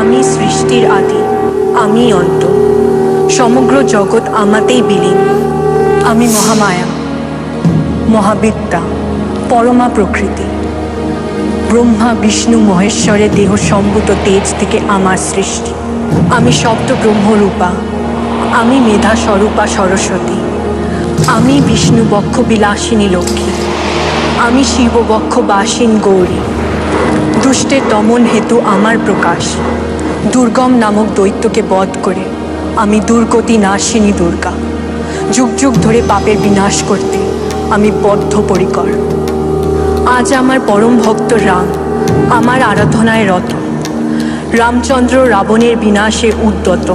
আমি সৃষ্টির আদি, আমি অন্ত, সমগ্র জগৎ আমাতেই বিলীন। আমি মহামায়া, মহাবিদ্যা, পরমা প্রকৃতি। ব্রহ্মা বিষ্ণু মহেশ্বরের দেহ সম্ভূত তেজ থেকে আমার সৃষ্টি। আমি শব্দ ব্রহ্মরূপা, আমি মেধা স্বরূপা সরস্বতী, আমি বিষ্ণু বক্ষ বিলাসিনী লক্ষ্মী, আমি শিব বক্ষ বাসীন গৌরী। দুষ্টের দমন হেতু আমার প্রকাশ, দুর্গম নামক দৈত্যকে বধ করে আমি দুর্গতি নাশিনী দুর্গা। যুগ যুগ ধরে পাপের বিনাশ করতে আমি বদ্ধপরিকর। আজ আমার পরম ভক্ত রাম আমার আরাধনায় রত, রামচন্দ্র রাবণের বিনাশে উদ্যত।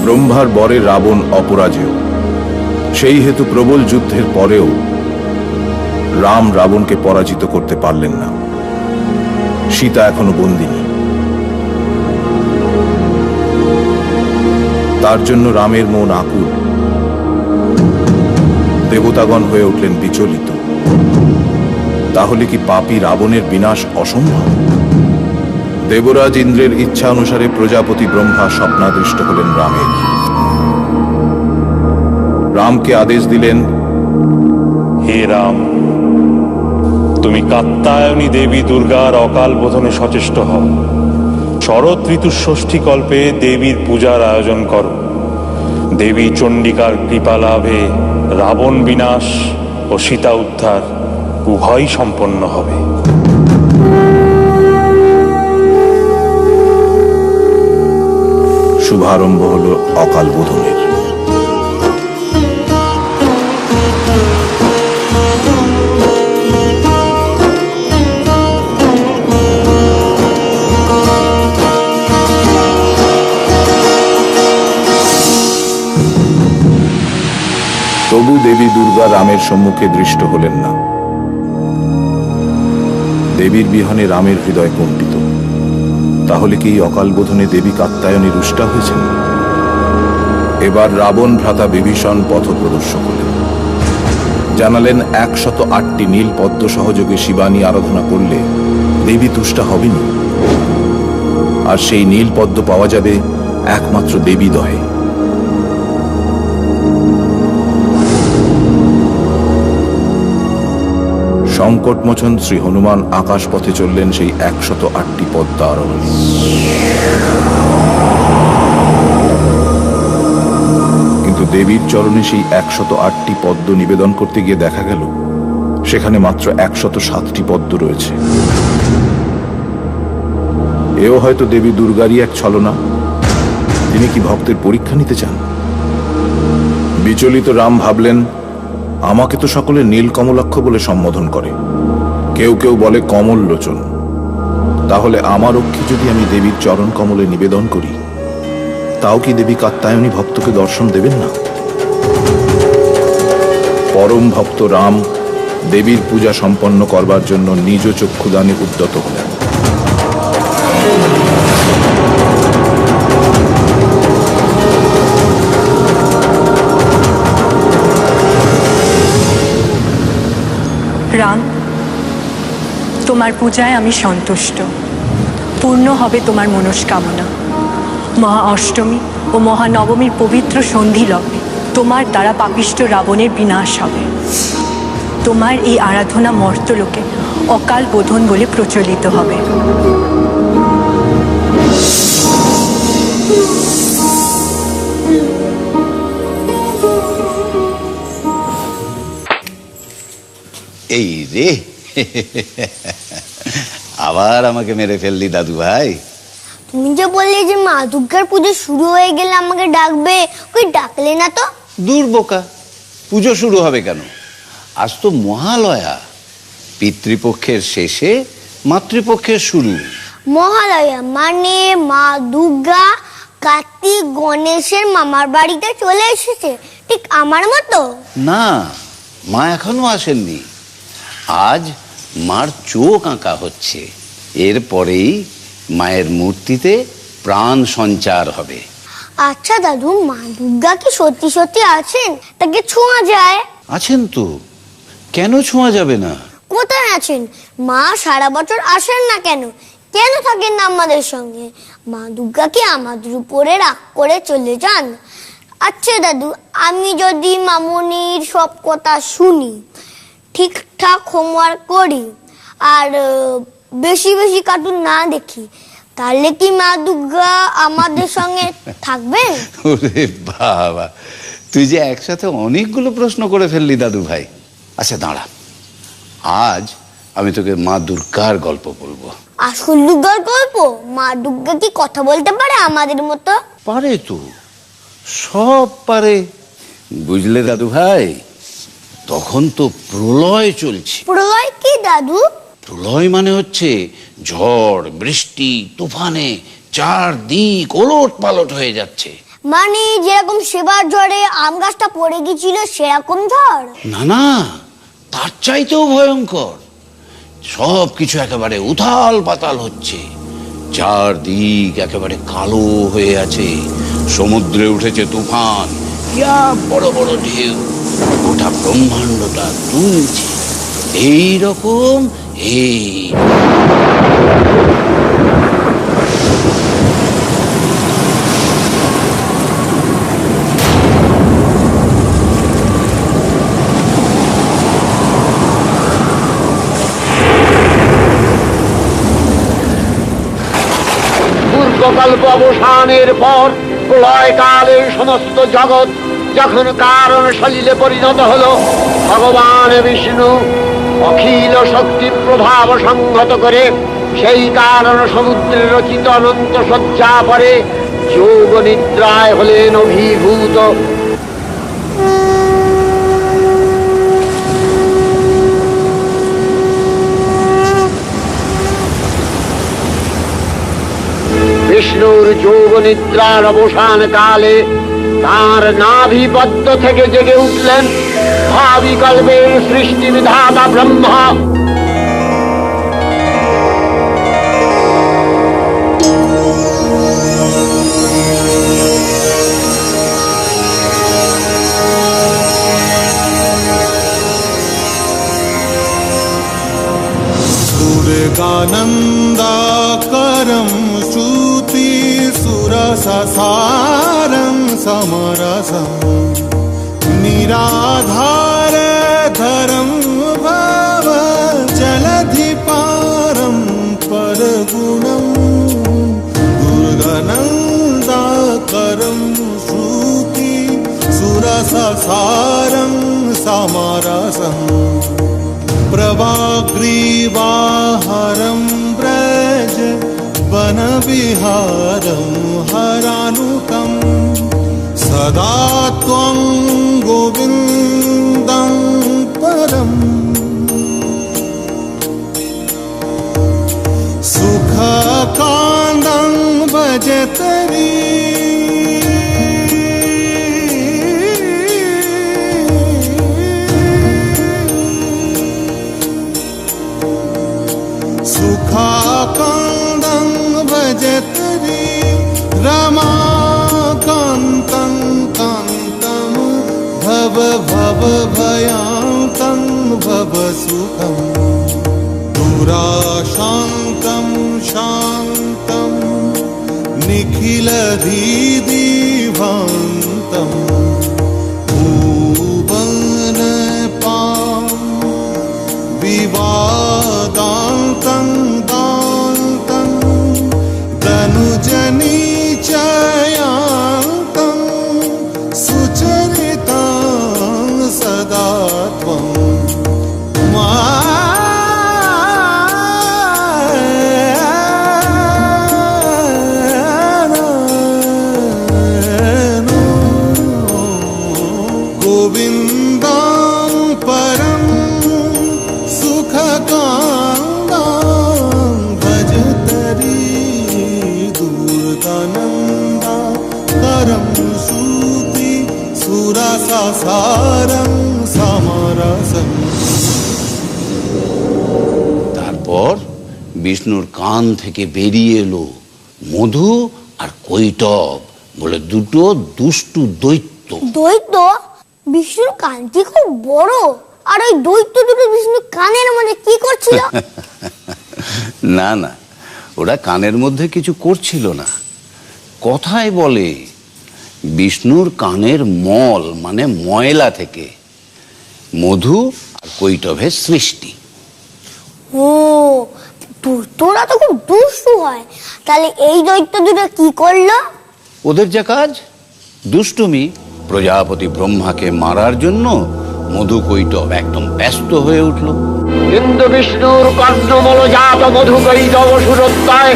ব্রহ্মার বরে রাবণ অপরাজেয়। সেই হেতু প্রবল যুদ্ধের পরেও রাম রাবণকে পরাজিত করতে পারলেন না। সীতা এখনো বন্দিনী। তার জন্য রামের মন আকুল। দেবতাগণ হয়ে উঠলেন বিচলিত। তাহলে কি পাপী রাবণের বিনাশ অসম্ভব? দেবরাজ ইন্দ্রের ইচ্ছা অনুসারে প্রজাপতি ব্রহ্মা স্বপ্নাদৃষ্ট হলেন রামের। রামকে আদেশ দিলেন, হে রাম, তুমি কাত্যায়নী দেবী দুর্গার অকাল বোধনে সচেষ্ট হও। শরৎ ঋতুর ষষ্ঠী কল্পে দেবীর পূজার আয়োজন করো। দেবী চণ্ডিকার কৃপা লাভে রাবণ বিনাশ ও সীতা উদ্ধার উভয়ই সম্পন্ন হবে। শুভারম্ভ হল অকাল বোধনের। তবু দেবী দুর্গা রামের সম্মুখে দৃষ্ট হলেন না। দেবীর বিহনে রামের হৃদয় কম্পিত। তাহলে কি অকাল বোধনে দেবী কাত্যায়নী রুষ্টা হয়েছেন? এবার রাবণ ভ্রাতা বিভীষণ পথ প্রদর্শক হলেন। জানালেন 108টি নীল পদ্ম সহযোগে শিবানী আরাধনা করলে দেবী তুষ্টা হবেনি। আর সেই নীল পদ্ম পাওয়া যাবে একমাত্র দেবী দহে। সংকটমোচন শ্রী হনুমান আকাশ পথে চললেন সেই 108টি পদ্মা আরোহণে। কিন্তু দেবীর চরণে সেই 108টি পদ্ম নিবেদন করতে গিয়ে দেখা গেল সেখানে মাত্র 107টি পদ্ম রয়েছে। এও হয়তো দেবী দুর্গারই এক ছলনা। তিনি কি ভক্তের পরীক্ষা নিতে চান? বিচলিত রাম ভাবলেন, আমাকে তো সকলে নীল কমলাক্ষ বলে সম্বোধন করে, কেউ কেউ বলে কমল লোচন। তাহলে আমার রক্ষে যদি আমি দেবীর চরণ কমলে নিবেদন করি, তাও কি দেবী কাত্যায়নী ভক্তকে দর্শন দেবেন না? পরম ভক্ত রাম দেবীর পূজা সম্পন্ন করবার জন্য নিজ চক্ষুদানে উদ্যত হলেন। রাম, তোমার পূজায় আমি সন্তুষ্ট। পূর্ণ হবে তোমার মনস্কামনা। মহা অষ্টমী ও মহানবমীর পবিত্র সন্ধি লগ্নে তোমার দ্বারা পাপিষ্ট রাবণের বিনাশ হবে। তোমার এই আরাধনা মর্তলোকে অকাল বোধন বলে প্রচলিত হবে। এই রে আবার আমাকে মেরে ফেললি দাদু ভাই। তুমি যে বললে যে মা দুর্গার পুজো শুরু হয়ে গেলে আমাকে ডাকবে, ওই ডাকলে না তো? দূর বোকা, পুজো শুরু হবে কেন? আজ তো মহালয়া, পিতৃপক্ষের শেষে মাতৃপক্ষের শুরু। মহালয়া মানে মা দুর্গা কার্তিক গণেশের মামার বাড়িতে চলে এসেছে, ঠিক আমার মতো। না, মা এখনো আসেননি। আজ মার চোখ আঁকা হচ্ছে, এরপরেই মায়ের মূর্তিতে প্রাণ সঞ্চার হবে। আচ্ছা দাদু, মা দুর্গা কি সত্যি সত্যি আছেন? তাকে ছোঁয়া যায়? আছেন তো, কেন ছোঁয়া যাবে না? কোথায় আছেন? মা সারা বছর আসেন না কেন? কেন থাকেন না আমাদের সঙ্গে? মা দুর্গা কি আমাদের উপরে রাগ করে চলে যান? আচ্ছা দাদু, আমি যদি মামুনির সব কথা শুনি, ঠিকঠাক হোমওয়ার্ক করি, আর বেশি বেশি কার্টুন না দেখি, তাহলে কি মা দুর্গা আমাদের সঙ্গে থাকবেন? ওরে বাবা, তুই যে একসাথে অনেকগুলো প্রশ্ন করে ফেললি দাদু ভাই। আচ্ছা দাঁড়া, আজ আমি তোকে মা দুর্গার গল্প বলবো। আসল দুর্গার গল্প? মা দুর্গা কি কথা বলতে পারে আমাদের মতো? পারে তো, সব পারে। বুঝলে দাদু ভাই, তখন তো প্রলয় চলছে। প্রলয় কি দাদু? প্রলয় মানে হচ্ছে ঝড়, বৃষ্টি, তুফানে চারদিক ওলট পালট হয়ে যাচ্ছে। মানে যেরকম সেবার ঝড়ে আম গাছটা পড়ে গিয়েছিল সেরকম ঝড়? না না, তার চাইতেও ভয়ঙ্কর। সব কিছু একেবারে উথাল পাতাল হচ্ছে, চারদিক একেবারে কালো হয়ে আছে। সমুদ্রে উঠেছে তুফান, ইয়া বড় বড় ঢেউ, গোটা ব্রহ্মাণ্ডটা দুলছে। এইরকম এই দীর্ঘকল্প অবসানের পর প্রলয়কালে সমস্ত জগৎ যখন কারণ সলিলে পরিণত হলো, ভগবান বিষ্ণু অখিল শক্তি প্রভাব সংহত করে সেই কারণ সমুদ্রে রচিত অনন্ত শয্যা পরে যোগ নিদ্রায় হলেন অভিভূত। বিষ্ণুর যোগ নিদ্রার অবসান কালে তার নাভিপদ্ম থেকে জেগে উঠলেন ভাবি কল্পের সৃষ্টি বিধাতা ব্রহ্মা। दुर्गानन्दाकरं श्रुति सुरससारं समरसं निराधारधरं भव जलधिपारं परगुणं दुर्गानन्दाकरं श्रुति सुरससारं समरसं प्रभाग्रीवाहरं व्रज वनविहारं हरानुतं सदा त्वं गोविन्दं परम् सुखकान्दं भजतरी भवसुखम् दुराशान्तं शान्तं निखिलधीदिभान्तं भुवनपां विवादान्तं दान्तं तनुजनीचयान्तं सुचरितां सदा त्वं गोविन्दं परं सुखकान्दां भजतरी दूर्दानन्दा तरं सूति सुरसासारं समरसम्। তারপর বিষ্ণুর কান থেকে বেরিয়ে এলো মধু আর কৈটব বলে দুটো দুষ্টু দৈত্য। দৈত্য? বিষ্ণুর কানটি খুব বড়, আর ওই দৈত্য দুটো বিষ্ণুর কানের মধ্যে কি করছিল? না না, ওরা কানের মধ্যে কিছু করছিল না। কথায় বলে বিষ্ণুর কানের মল মানে ময়লা থেকে মধু আর কৈটভের সৃষ্টি। ও, দৈত্যরা তো খুব দুষ্টু হয়। তাহলে এই দৈত্য দুটো কি করলো? ওদের যা কাজ দুষ্টুমি। প্রজাপতি ব্রহ্মাকে মারার জন্য মধু কৈটব একদম ব্যস্ত হয়ে উঠল। কিন্তু বিষ্ণুর কর্ণমলজাত মধুকৈটব সুরত্বয়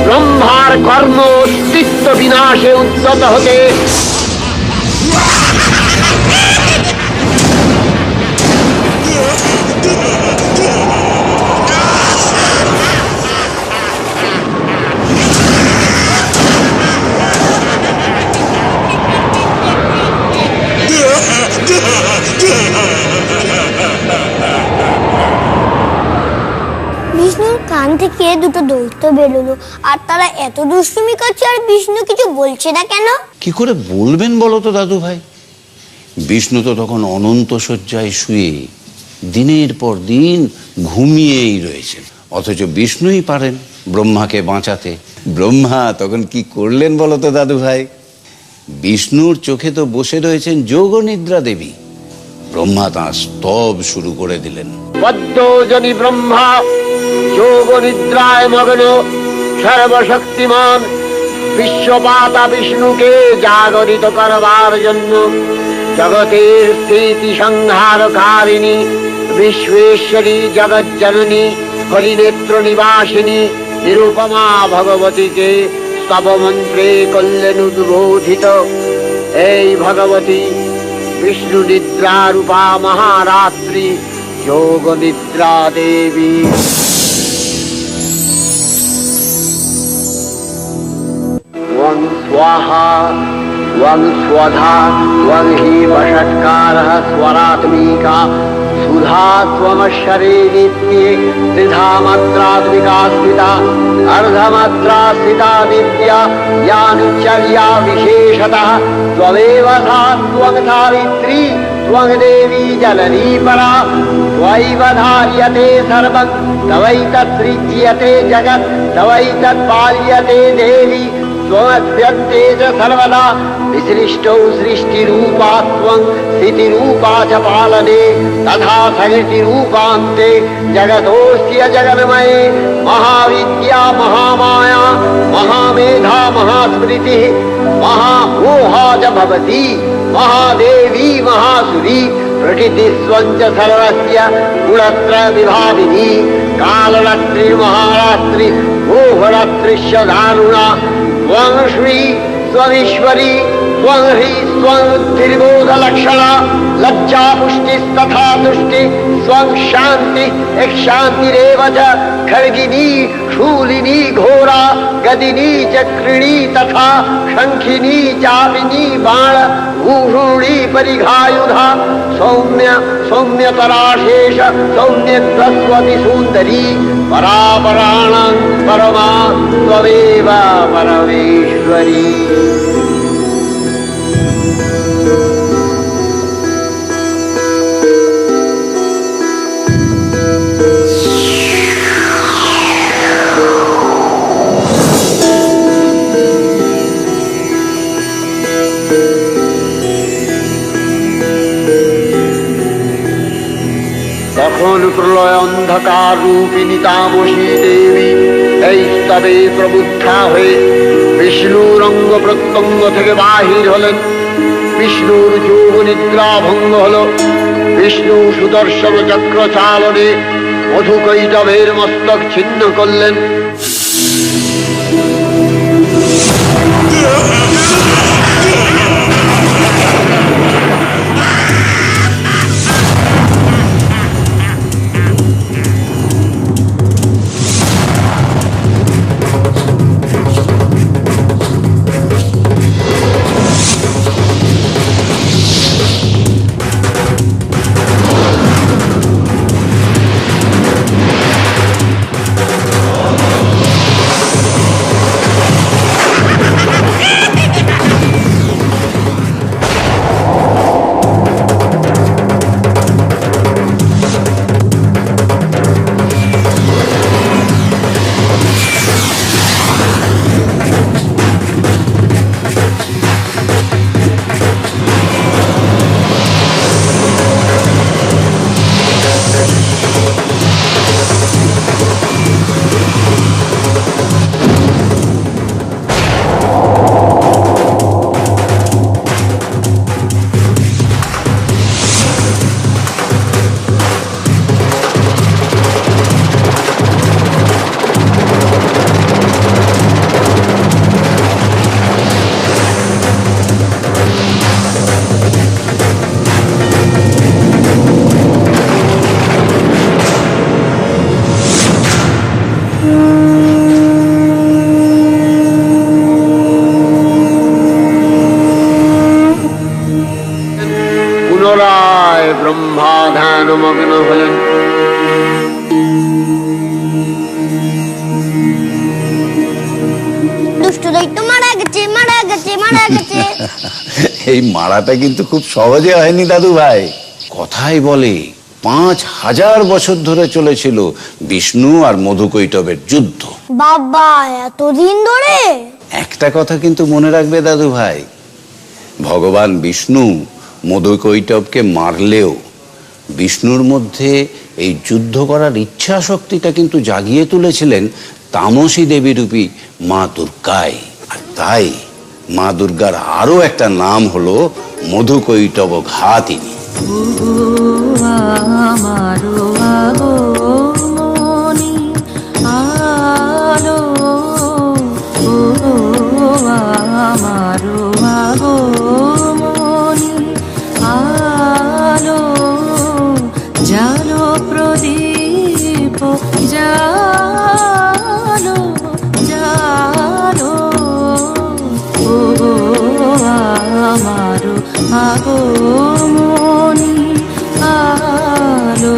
ব্রহ্মার কর্ম অস্তিত্ব বিনাশে উদ্যত হতে বিষ্ণুর কান থেকে দুটো দৈত্য বেরোলো, আর তারা এত দুষ্টুমি করছে আর বিষ্ণু কিছু বলছে না কেন? কি করে বলবেন বলো তো দাদু ভাই? বিষ্ণু তো তখন অনন্ত শয্যায় শুয়ে দিনের পর দিন ঘুমিয়েই রয়েছেন, অথচ বিষ্ণুই পারেন ব্রহ্মাকে বাঁচাতে। ব্রহ্মা তখন কি করলেন বলো তো দাদু ভাই? বিষ্ণুর চোখে তো বসে রয়েছেন যোগনিদ্রা দেবী। ব্রহ্মা তাঁর স্তব শুরু করে দিলেন। পদ্মজনি ব্রহ্মা যোগ নিদ্রায় মগ্ন সর্বশক্তিমান বিশ্বপাতা বিষ্ণুকে জাগরিত করবার জন্য জগতের স্থিতি সংহারকারিণী বিশ্বেশ্বরী জগজ্জননী হরিনেত্র নিবাসিনী নিরুপমা ভগবতীকে স্তব মন্ত্রে করলেন উদ্বোধিত। এই ভগবতী বিষ্ণু নিদ্রা রূপা মহারাত্রি যোগ নিদ্রা দেবী। त्वं स्वाहा त्वं स्वधा त्वं हि वषट्कारः स्वरात्मिका सुधा त्वमक्षरे नित्ये त्रिधा मात्रात्मिका स्थिता अर्धमात्रा स्थिता नित्या यानुचर्या विशेषतः त्वमेव सा त्वं सावित्री त्वं देवी जननी परा त्वयैव धार्यते सर्वं तवैतत्सृज्यते जगत् तवैतत्पाल्यते देवी त्वमस्यन्ते च सर्वदा विसृष्टौ सृष्टिरूपा त्वं स्थितिरूपा च पालने तथा सृष्टिरूपान्ते जगतोऽस्य जगन्मये महाविद्या महामाया महामेधा महास्मृतिः महामोहा च भवति महादेवी महासुरी प्रकृतिस्त्वं च सर्वस्य गुणत्रय विभाविनी कालरात्रि महारात्रि मोहरात्रिश्च दारुणा त्वं श्री त्वमीश्वरी त्वं ह्री त्वं बुद्धिर्बोधलक्षणा लज्जा पुष्टिस्तथा तुष्टि त्वं शान्ति शान्तिरेव च खड्गिनी शूलिनी घोरा गदिनी चक्रिणी तथा शङ्खिनी चापिनी बाण भूषुणी परिघायुधा सौम्य सौम्यतराशेष सौम्यत्वस्वति सुन्दरी परापराणां परमा त्वमेव परमेश्वरी। তখন প্রলয় অন্ধকার রূপিণী তামসী দেবী এই স্তবে প্রবুদ্ধা হয়ে বিষ্ণুর অঙ্গ প্রত্যঙ্গ থেকে বাহির হলেন। বিষ্ণুর যোগ নিদ্রা ভঙ্গ হল। বিষ্ণু সুদর্শন চক্র চালনে মধুকৈটবের মস্তক ছিন্ন করলেন। পুনরায় ব্রহ্মা ধ্যানমগ্ন হলেন। দুষ্ট দৈত্য মারা গেছে, মারা গেছে, মারা গেছে। এই মারাটা কিন্তু খুব সহজে হয়নি দাদু ভাই। কথাই বলে 5000 বছর ধরে চলেছিল বিষ্ণু আর মধুকৈটবের যুদ্ধ। বাবা, এতদিন ধরে? একটা কথা কিন্তু মনে রাখবে দাদু ভাই, ভগবান বিষ্ণু মধুকৈটবকে মারলেও বিষ্ণুর মধ্যে এই যুদ্ধ করার ইচ্ছা শক্তিটা কিন্তু জাগিয়ে তুলেছিলেন তামসী দেবী রূপী মা দুর্গাই। আর তাই মা দুর্গার আরো একটা নাম হলো মধুকৈটব ঘাতিনী। জালো প্রদীপ জালো জালো ও আমারো আগমনী আলো।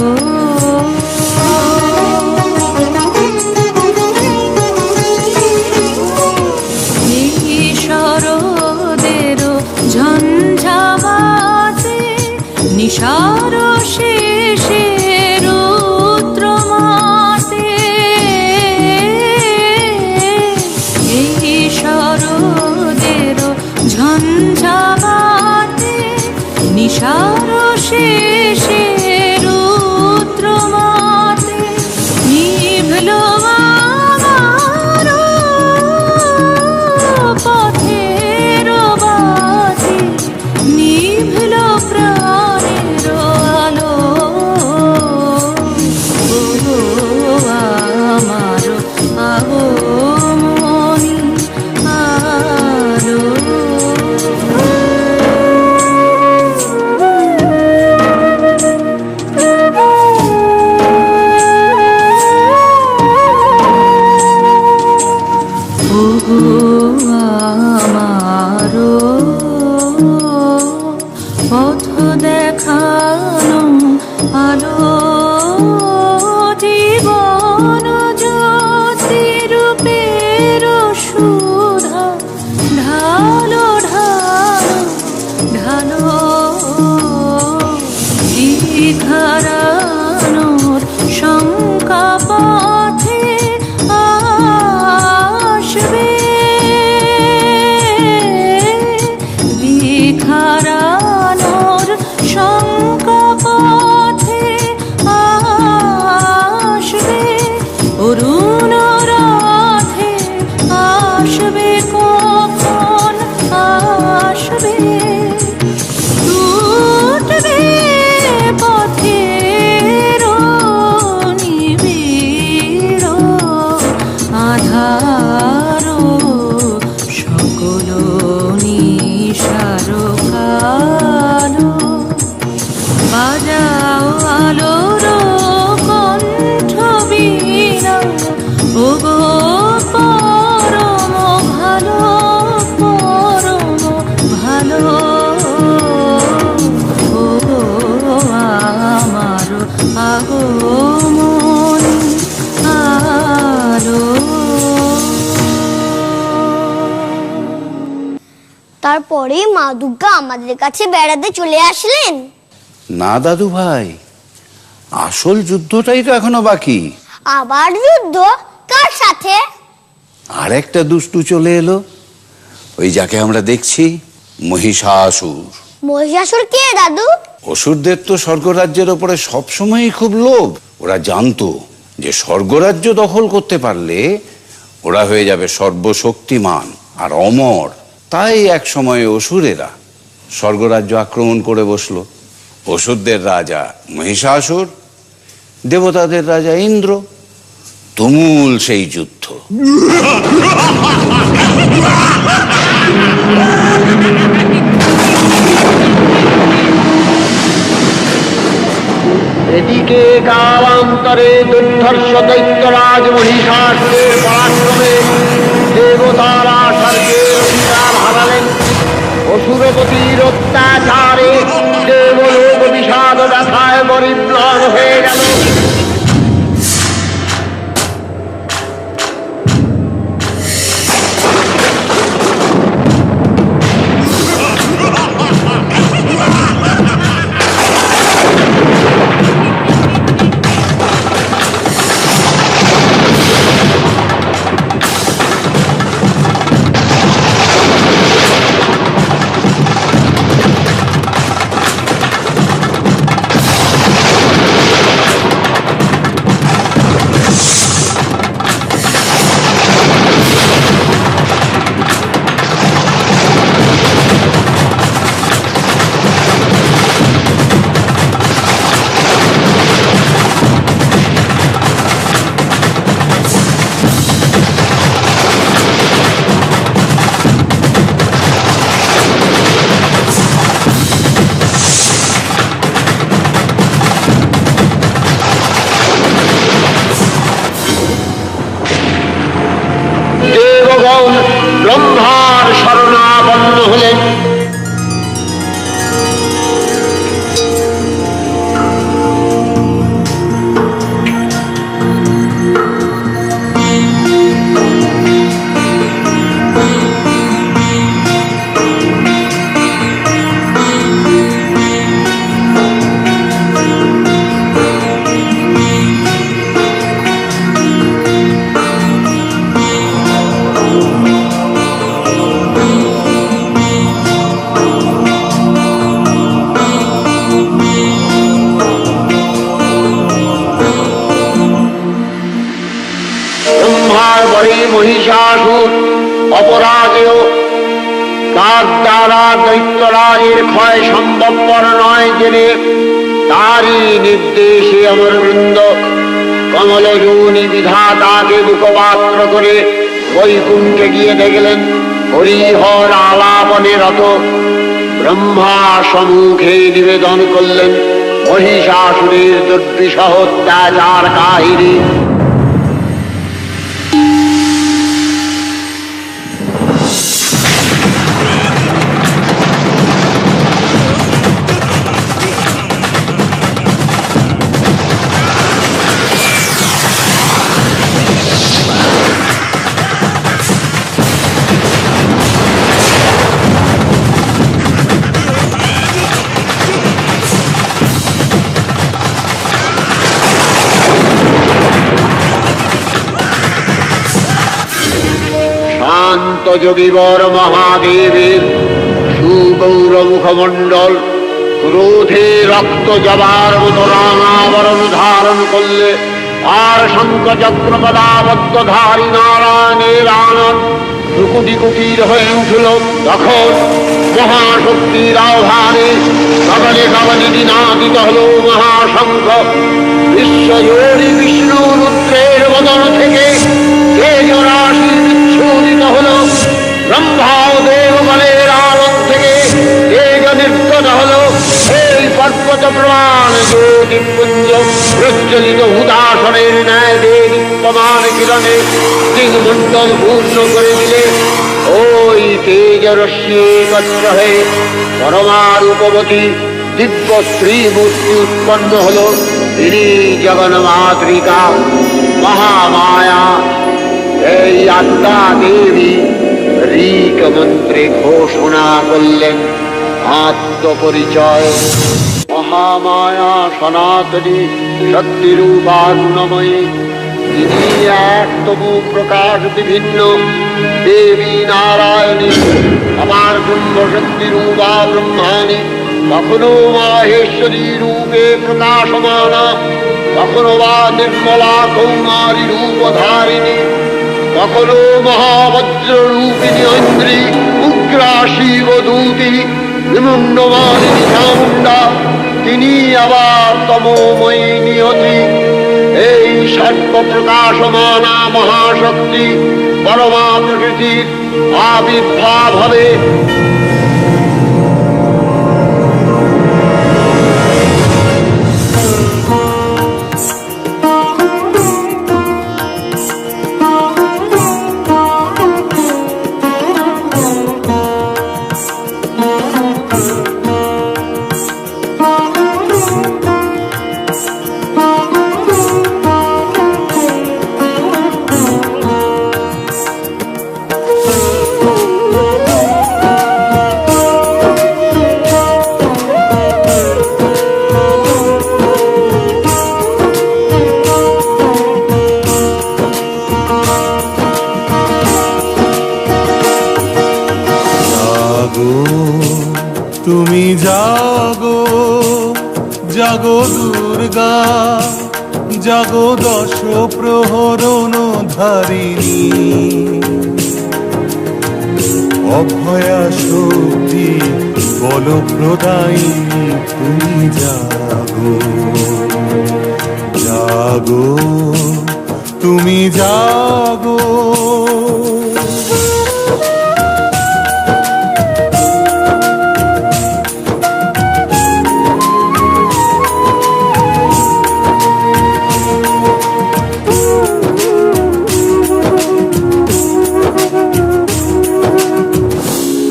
এই শরদের ঝঞ্ঝাবাতে নিশার শেষে রুদ্র মাতে, এই শরদের ঝঞ্ঝাবাতে আগমন আলো। তারপরে মা দুর্গা আমাদের কাছে বেড়াতে চলে আসলেন। না দাদু ভাই, আসল যুদ্ধটাই তো এখনো বাকি। আবার যুদ্ধ? কার সাথে? আর একটা দুষ্টু চলে এলো, ওই যাকে আমরা দেখছি, মহিষাসুর। মহিষাসুর কে দাদু? অসুরদের তো স্বর্গরাজ্যের ওপরে সবসময়ই খুব লোভ। ওরা জানতো যে স্বর্গরাজ্য দখল করতে পারলে ওরা হয়ে যাবে সর্বশক্তিমান আর অমর। তাই এক সময় অসুরেরা স্বর্গরাজ্য আক্রমণ করে বসলো। অসুরদের রাজা মহিষাসুর, দেবতাদের রাজা ইন্দ্র। তুমুল সেই যুদ্ধ। এদিকে কালান্তরে দুর্ধর্ষ দৈত্যরাজ মহিষাসুরের পরাক্রমে দেবতারা স্বর্গের অধিকার হারালেন। অসুরপতির অত্যাচারে দেবলোক বিষাদ ব্যথায় পরিম্লান হয়ে গেল। ব্রহ্মার শরণাপন্ন হলেন। মহিষাসুর অপরাজেয়, তার দ্বারা দৈত্যরাজের ক্ষয় সম্ভবপর নয় জেনে তারই নির্দেশে অমরবৃন্দ কমলযোনি বিধাতাকে মুখপাত্র করে বৈকুণ্ঠে গিয়ে দেখলেন হরিহর আলাপনে রত। ব্রহ্মা সম্মুখে নিবেদন করলেন মহিষাসুরের দুর্বিষহ অত্যাচার কাহিনী। যোগীবর মহাদেবের সুগৌর মুখমণ্ডল ক্রোধে রক্ত জবার মতো রাঙাবরণ ধারণ করলে আর শঙ্খ চক্র পদাবদ্ধ ধারী নারায়ণের আনন্দ কুটি কুটির হয়ে উঠল। তখন মহাশক্তির আহ্বানে কবলে কবলে দিনাদিত হল মহাশঙ্খ। বিশ্বজোড়ি বিষ্ণু রুদ্রের বদন থেকে তেজরাশি বিচ্ছুরিত হল। ব্রহ্মা ও দেবগণের আলোক থেকে তেজ নির্গত হল। এই পর্বত প্রমাণ জ্যোতিপুঞ্জ প্রজ্বলিত হুদাসনের ন্যায় দীপ্যমান কিরণে দিগমণ্ডল পূর্ণ করে দিলে ওই তেজরশ্মি একত্র হয়ে পরমা রূপবতী দিব্য শ্রীমূর্তি উৎপন্ন হল। তিনি জগন্মাতৃকা মহামায়া। এই আত্মা দেবী ঋক মন্ত্রে ঘোষণা করলেন আত্মপরিচয়। মহামায়া সনাতনী শক্তিরূপা গুণময়ী, তিনি এক তবু প্রকাশ বিভিন্ন দেবী নারায়ণী, আমার কুম্ভ শক্তি রূপা ব্রহ্মাণী, কখনো মাহেশ্বরী রূপে প্রকাশমানা, কখনো বা নির্মলা কৌমারী রূপধারিণী, কখনো মহাবজ্র রূপিণী ঐন্দ্রী, উগ্রা শিবদূতি, বিমুণ্ডমালিনী চামুণ্ডা, তিনি আবার তমোময়ী নিয়তি। এই সর্ব প্রকাশমানা মহাশক্তি পরমা প্রকৃতির আবির্ভাব হবে। তুমি জাগো জাগো দুর্গা, জাগো দশ প্রহরণ ধারিণী, অভয়া শক্তি বল প্রদায়িনী, তুমি জাগো জাগো তুমি জাগো।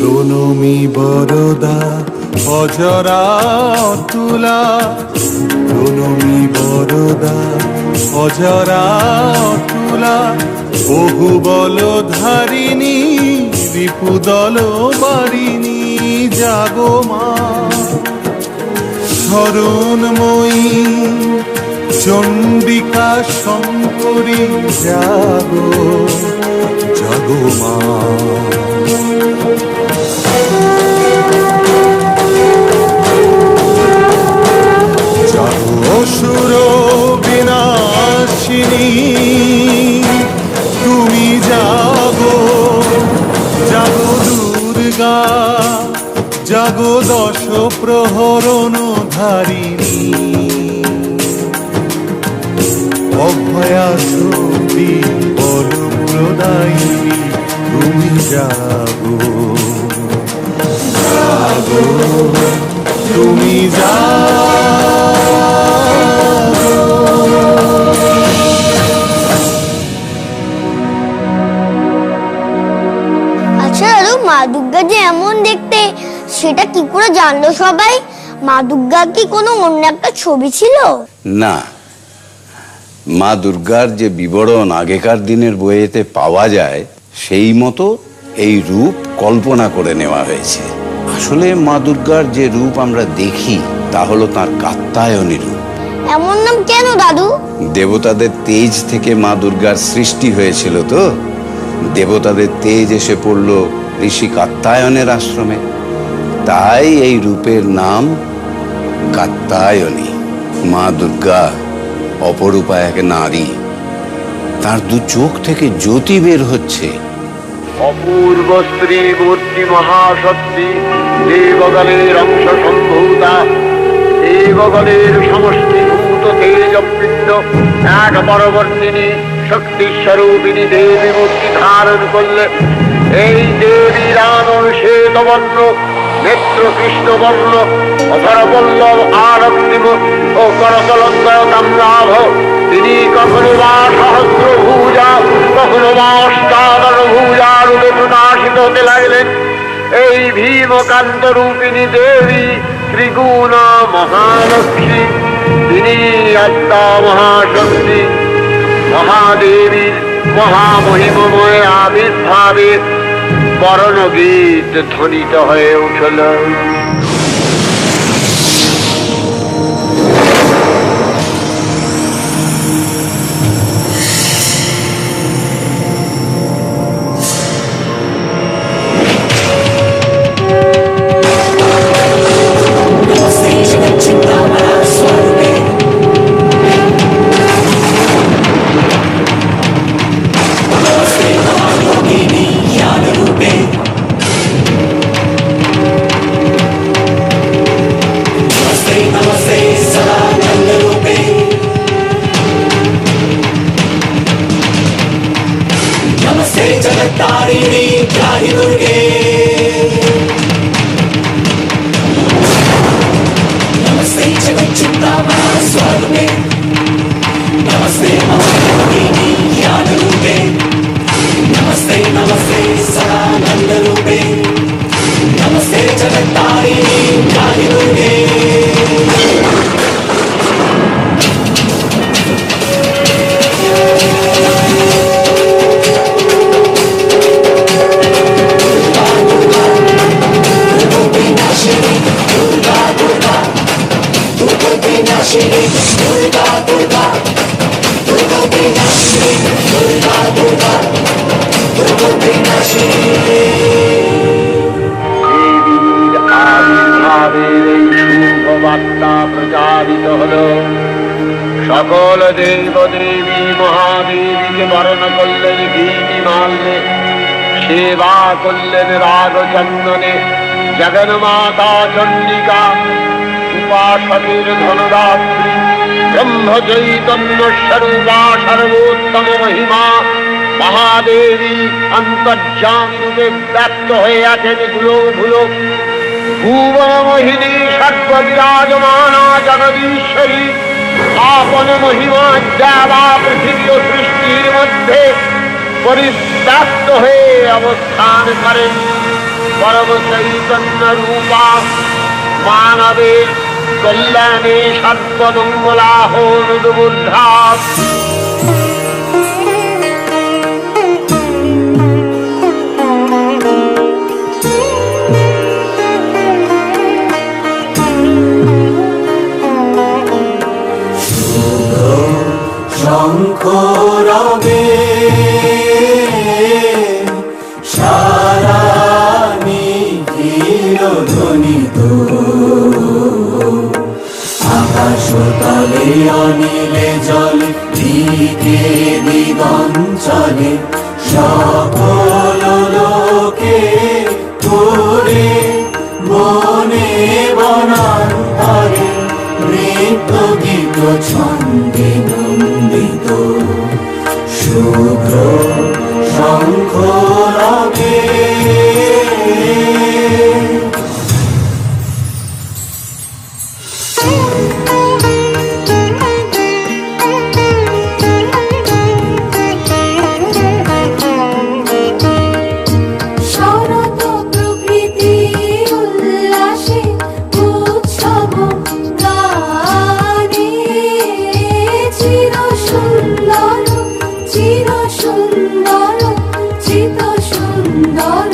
প্রণমী বরদা অজরা অতুলা, প্রণমী বরদা অজরা অতুলা, বহু বল ধারিণী রিপুদল বারিণী, জাগো মা শরণময়ী চণ্ডিকা শঙ্করী, জাগো জাগো মা। জাগো অসুর বিনাশিনী, তুমি জাগো জাগো দুর্গা, জাগো দশ প্রহরণ ধারিণী, অভয়া শক্তি বল প্রদায়িনী, তুমি জাগো জাগো তুমি জাগো। আচ্ছা দাদু, মা দুর্গা যে এমন দেখতে সেটা কি করে জানলো সবাই? মা দুর্গা কি কোনো অন্য একটা ছবি ছিল? না, মা দুর্গার যে বিবরণ আগেকার দিনের বইয়েতে পাওয়া যায় সেই মতো এই রূপ কল্পনা করে নেওয়া হয়েছে। আসলে মা দুর্গার যে রূপ আমরা দেখি তা হলো তাঁর কাত্যায়নী রূপ। এমন নাম কেন দাদু? দেবতাদের তেজ থেকে মা দুর্গার সৃষ্টি হয়েছিল, তো দেবতাদের তেজ এসে পড়ল ঋষি কাত্যায়নের আশ্রমে, তাই এই রূপের নাম কাত্যায়নী। মা দুর্গা অপরূপা এক নারী, তার দু চোখ থেকে জ্যোতি বের হচ্ছে। অপূর্ব স্ত্রী মূর্তি মহাশক্তি, দেবগণের অংশ সম্ভূতা, দেবগণের সমষ্টিভূত তেজপিণ্ড, এক পরবর্তিনী শক্তি স্বরূপিণী দেবী মূর্তি ধারণ করলে এই দেবী রানর শ্বেতবর্ণ, নেত্র কৃষ্ণবর্ণ, অধরপল্লব আরক্তিম ও করতলঙ্গয় তাম্রাভ, তিনি কখনো বা সহস্র ভূজা, কখনো বা অষ্টাদশ ভূজা রূপে প্রকাশিত হতে লাগলেন। এই ভীমকান্ত রূপিণী দেবী ত্রিগুণ মহালক্ষ্মী, তিনি আত্মা মহাশক্তি মহাদেবীর মহামহিমময় আবির্ভাবে বরণগীত ধ্বনিত হয়ে উঠল। দেবীর আবির্ভাবের এই শুভ বার্তা প্রচারিত হল। সকল দেব দেবী মহাদেবীকে বরণ করলেন ঘিনি মাল্যে, সেবা করলেন রাগ চন্দনে। জগন্মাতা চণ্ডিকা উপাসকের ধনদাত্রী, ব্রহ্ম চৈতন্য স্বরূপা সর্বোত্তম মহিমা মহাদেবী অন্তর্যামী রূপে ব্যক্ত হয়ে আছেন ধুলো ভুবন মোহিনী সর্ববিরাজমানা জগদীশ্বরী আপন মহিমা দেবা পৃথিবী ও সৃষ্টির মধ্যে পরিব্যাপ্ত হয়ে অবস্থান করেন। পরম চৈতন্য রূপা মানবের কল্যাণে সর্বমঙ্গলাহ বুদ্ধা। শঙ্খ রবে সারা নিখিল ধ্বনিত, আকাশ তলে অনিলে জলে দিকে দিগঞ্চলে সকল লোকে করে মনে বনান্তরে নৃত্য গীত ছন্দে নন্দিত। শুভ্র শঙ্খ রবে শরৎ প্রকৃতি উল্লাসে উৎসব গানে, চির সুন্দর চির সুন্দর চিত সুন্দর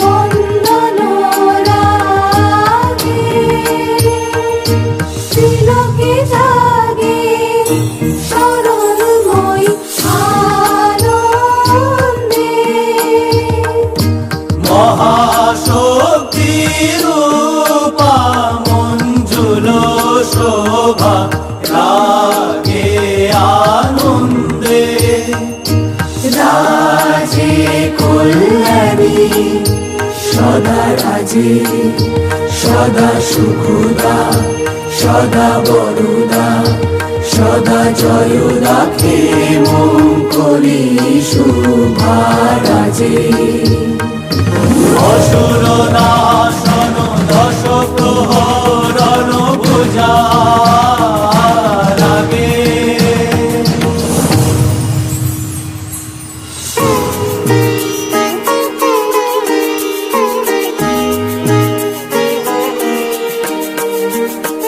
বন্দন রাগে। তিলকে জাগে শরণময়ী আনন্দে, মহাশক্তি রূপা মঞ্জুল শোভা রাগে আনন্দে। রাজে কল্যাণী সদা রাজে, সদা সুখদা সদা বরদা, সদা জয়দা ক্ষেমঙ্করী শুভা রাজে। অসুর নাশন দশ প্রহরণ পূজা লাগে।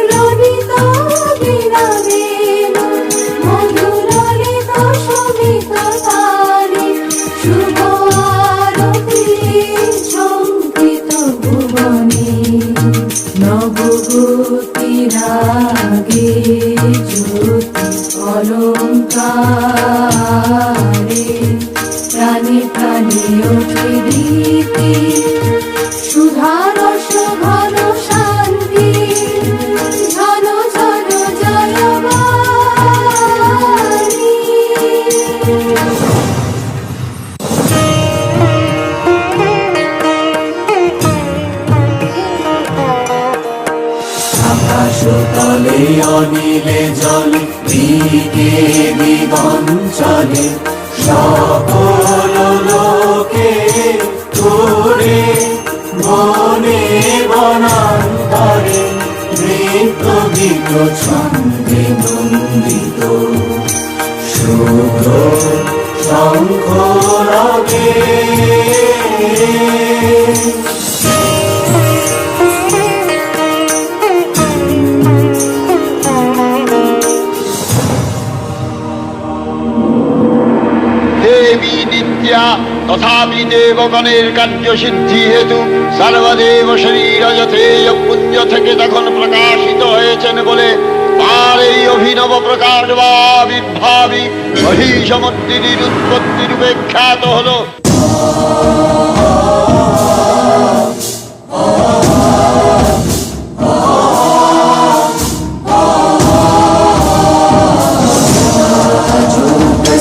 রণিত বিরামে ঝঙ্কারে প্রাণে প্রাণে ওঠে রীতি সুধারস ঘন শান্তি ঝন ঝন জয়বাণী। আকাশ তলে অনিলে জল দিকে দিগঞ্চলে সকল লোকে তোরে বনে বনান্তরে নৃত্য গীত ছন্দে নন্দিত শুভ্র শঙ্খ রাগে। দেবী নিত্যা তথাপি দেবগণের কার্যসিদ্ধি হেতু সর্বদেব শরীর যথেয় পুঞ্জ থেকে তখন প্রকাশিত হয়েছেন বলে তার এই অভিনব প্রকাশ বা আবির্ভাবই মহিষমর্দিনীর উৎপত্তি রূপে খ্যাত হলো।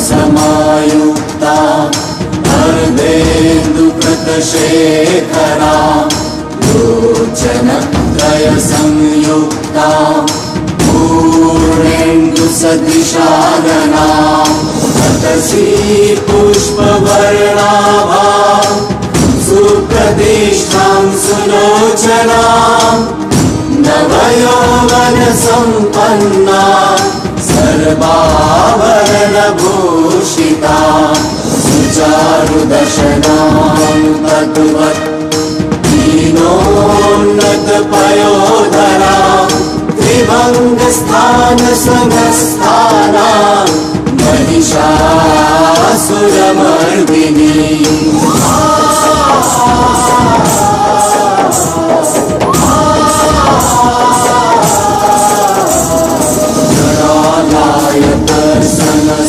समायुक्ता अर्धेन्दुकृतशेखरा लोचनत्रय संयुक्ता पूर्णेन्दुसदृशानना ततसी पुष्पवर्णाभा सुप्रतिष्ठां सुलोचनां नवयौवनसम्पन्ना सर्वाभरणभूषिता सुचारुदशनां तद्वत् दीनोन्नतपयोधरा त्रिभङ्गस्थानसमस्थाना महिषासुरमर्दिनी।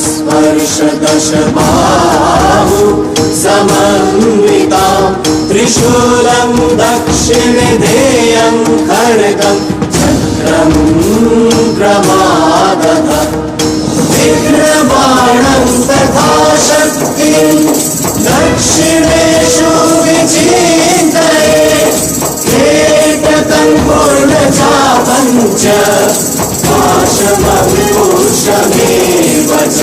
स्पर्श दश बाहु समन्विता त्रिशूलं दक्षिणे ध्येयं खड्गं चक्रं क्रमागत विघ्नबाणं तथा शक्तिं दक्षिणेषु विचिन्तये एकतं पूर्णचापं च पाशमङ्कुशमेव च।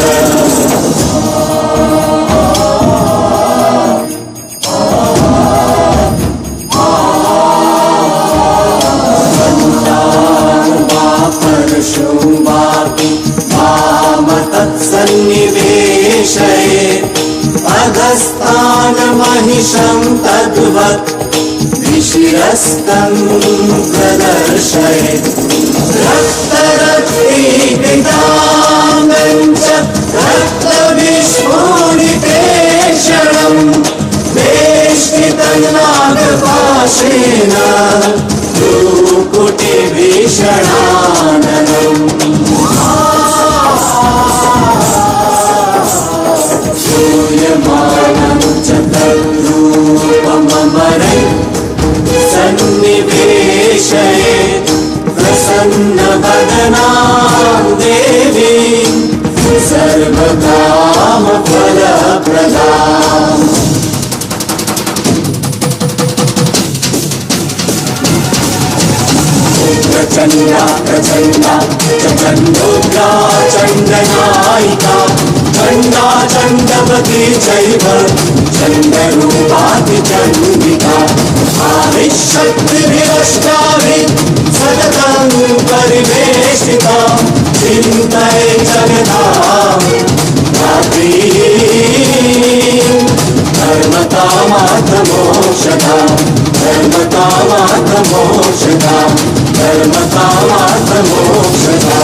परशुं वापि वाम तत्सन्निवेशये अधस्थानमहिषं तद्वत् विशिरस्तं प्रदर्शयेत् रक्तरक्तीकृताङ्गं च रक्तविस्फुरितेक्षणं वेष्टितं नागपाशेन भ्रूकुटिभीषणाननम्। श्रूयमाणं च तद्रूपममरै सन्निवेशयेत् प्रसन्नवदनां देवीं सर्वकामफलप्रदाम्। प्रचण्डा प्रचण्डा चण्डोग्रा चण्डनायिका चण्डा चण्डवती चैव चण्डरूपातिचण्डिका आविशक्तिभिरष्टाभिः सततं परिवेशिता चिन्तये जगतां धात्रीं धर्मकामार्थमोक्षदा धर्मकामार्थमोक्षदा धर्मकामार्थमोक्षदा।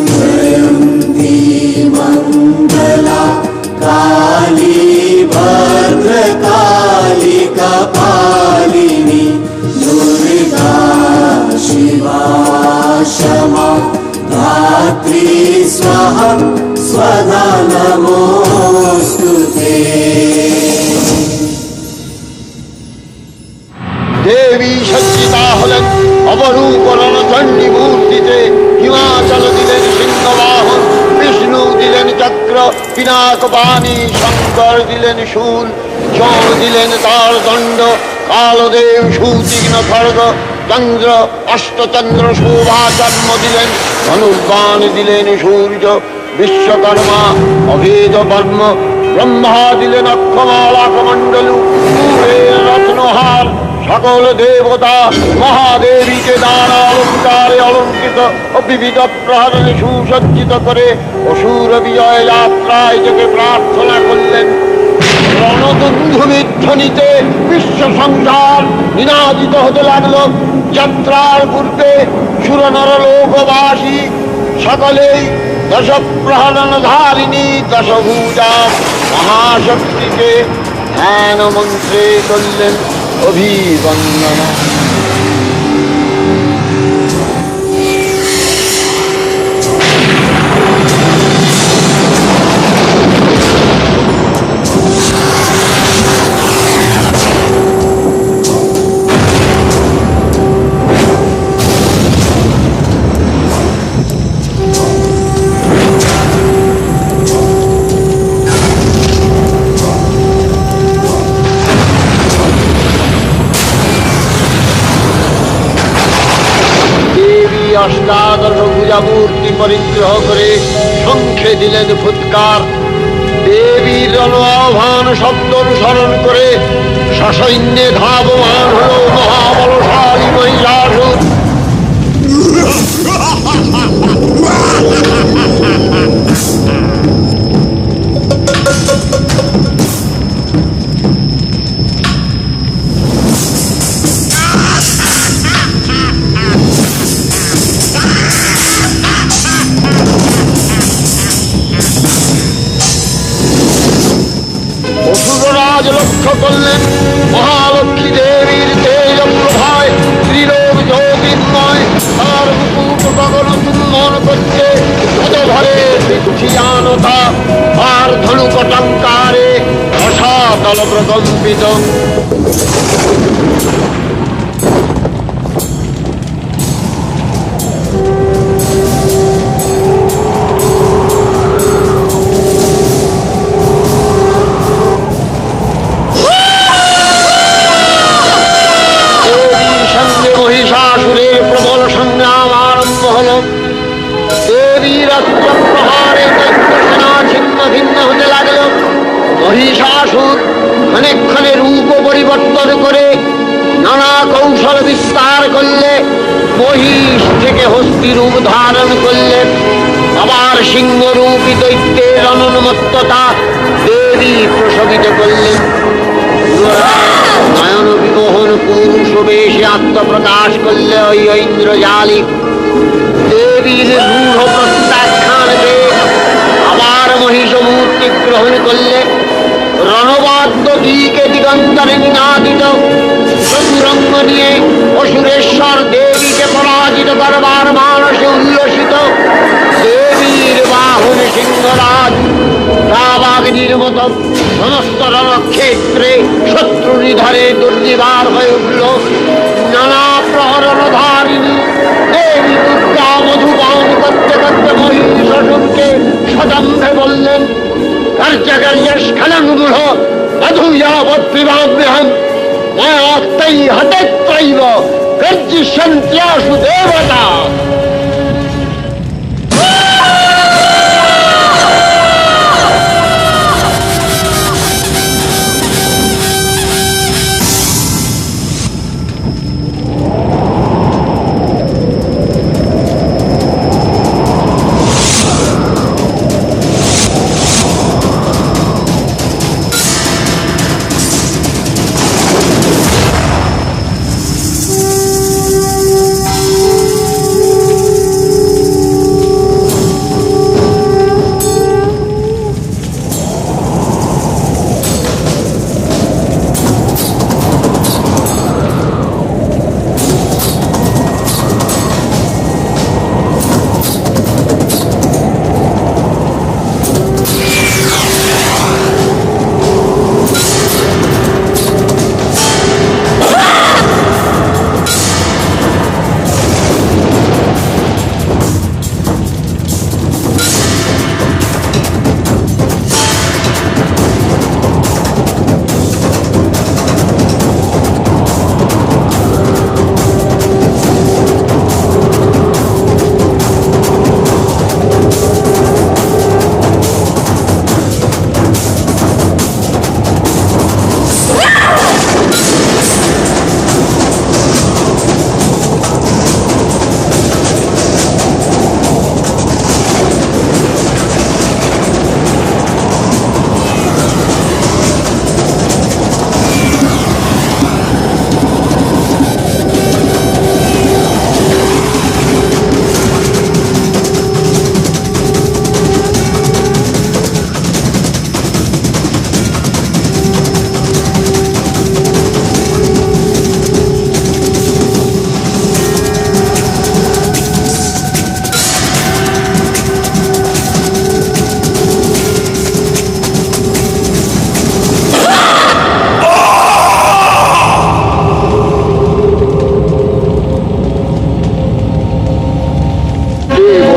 जयन्ती मङ्गला काली भद्रकाली कपालिनी दुर्गा शिवा क्षमा स्वाहा स्वधा नमोस्तुते। দেবী সজ্জিতা হলেন অবরূপ রণচণ্ডী মূর্তিতে। হিমাচল দিলেন সিংহবাহন, বিষ্ণু দিলেন চক্র পিনাক পানি, শঙ্কর দিলেন শূল, যম দিলেন তার দণ্ড, কালদেব সুতীক্ষ্ণ খড়গ, চন্দ্র অষ্টচন্দ্র শোভা জন্ম দিলেন, ধনুর্বাণ দিলেন সূর্য, বিশ্বকর্মা অভেদ বর্ম, ব্রহ্মা দিলেন অক্ষমালা কমণ্ডলু, রত্নহার, সকল দেবতা মহাদেবীকে দ্বারা অলঙ্কারে অলঙ্কৃত ও বিবিধ প্রহরণে সুসজ্জিত করে অসুর বিজয় যাত্রায় থেকে প্রার্থনা করলেন। রণদুন্ধুমির ধ্বনিতে বিশ্ব সংসার নিনাদিত হতে লাগলো। যাত্রার পূর্বে সুরনর লোকবাসী সকলেই দশ প্রহরণ ধারিণী দশভূজা মহাশক্তিকে ধ্যান মন্ত্রে করলেন অভিবন্দনা। অষ্টাদশ ভুজা মূর্তি পরিগ্রহ করে শঙ্খে দিলেন ফুৎকার। দেবীর আহ্বান শব্দ অনুসরণ করে সসৈন্যে ধাবমান হল মহাবলশালী মহিষাসুর। অসুররাজ লক্ষ্য করলেন মহালক্ষ্মী দেবীর তেজ প্রভায় ত্রিলোক জ্যোতির্ময়, তার মুকুট গগন চুম্বন করছে পদধরে পৃথিয়ানতা, আর ধনুকটঙ্কারে রসাতল প্রকম্পিত। মহিষাসুরের প্রবল সংগ্রাম আরম্ভ হল। দেবীর অস্ত্র প্রহারে দৈত্যসেনা ছিন্ন ভিন্ন হতে লাগল। মহিষাসুর ক্ষণে রূপ পরিবর্তন করে নানা কৌশল বিস্তার করলে, মহিষ থেকে হস্তি রূপ ধারণ করলে, আবার সিংহরূপী দৈত্যের অনুন্মত্ততা দেবী প্রশমিত করলেন। নয়ন বিমোহন পুরুষ বেশে আত্মপ্রকাশ করলে ওই ঐন্দ্রজালিক। দেবীর রূঢ় প্রত্যাখ্যান পেয়ে আবার মহিষ মূর্তি গ্রহণ করলে। রণবাদ্য দিকে দিগন্তরে নিনাদিত চতুরঙ্গ নিয়ে অসুরেশ্বর দেবীকে পরাজিত করবার মানসে উল্লসিত। দেবীর বাহন সিংহরাজ রাবাগ্নির মতো সমস্ত রণক্ষেত্রে শত্রু নিধনে দুর্নিবার হয়ে উঠল। নানা প্রহরণ ধারিণী দেবী দুর্গা মধুপান করতে করতে মহিষাসুরকে সদম্ভে বললেন, কার্যকার্যস্খলনমূঢ় মধুযাবৎপিবাম্যহম মায়াত্তৈ হতেত্রৈব গর্জিষ্যন্ত্যাসু দেবতা।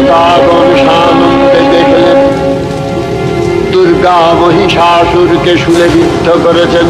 দেবতাগণ সানন্দে দেখলেন দুর্গা মহিষাসুরকে শুলে বিদ্ধ করেছেন।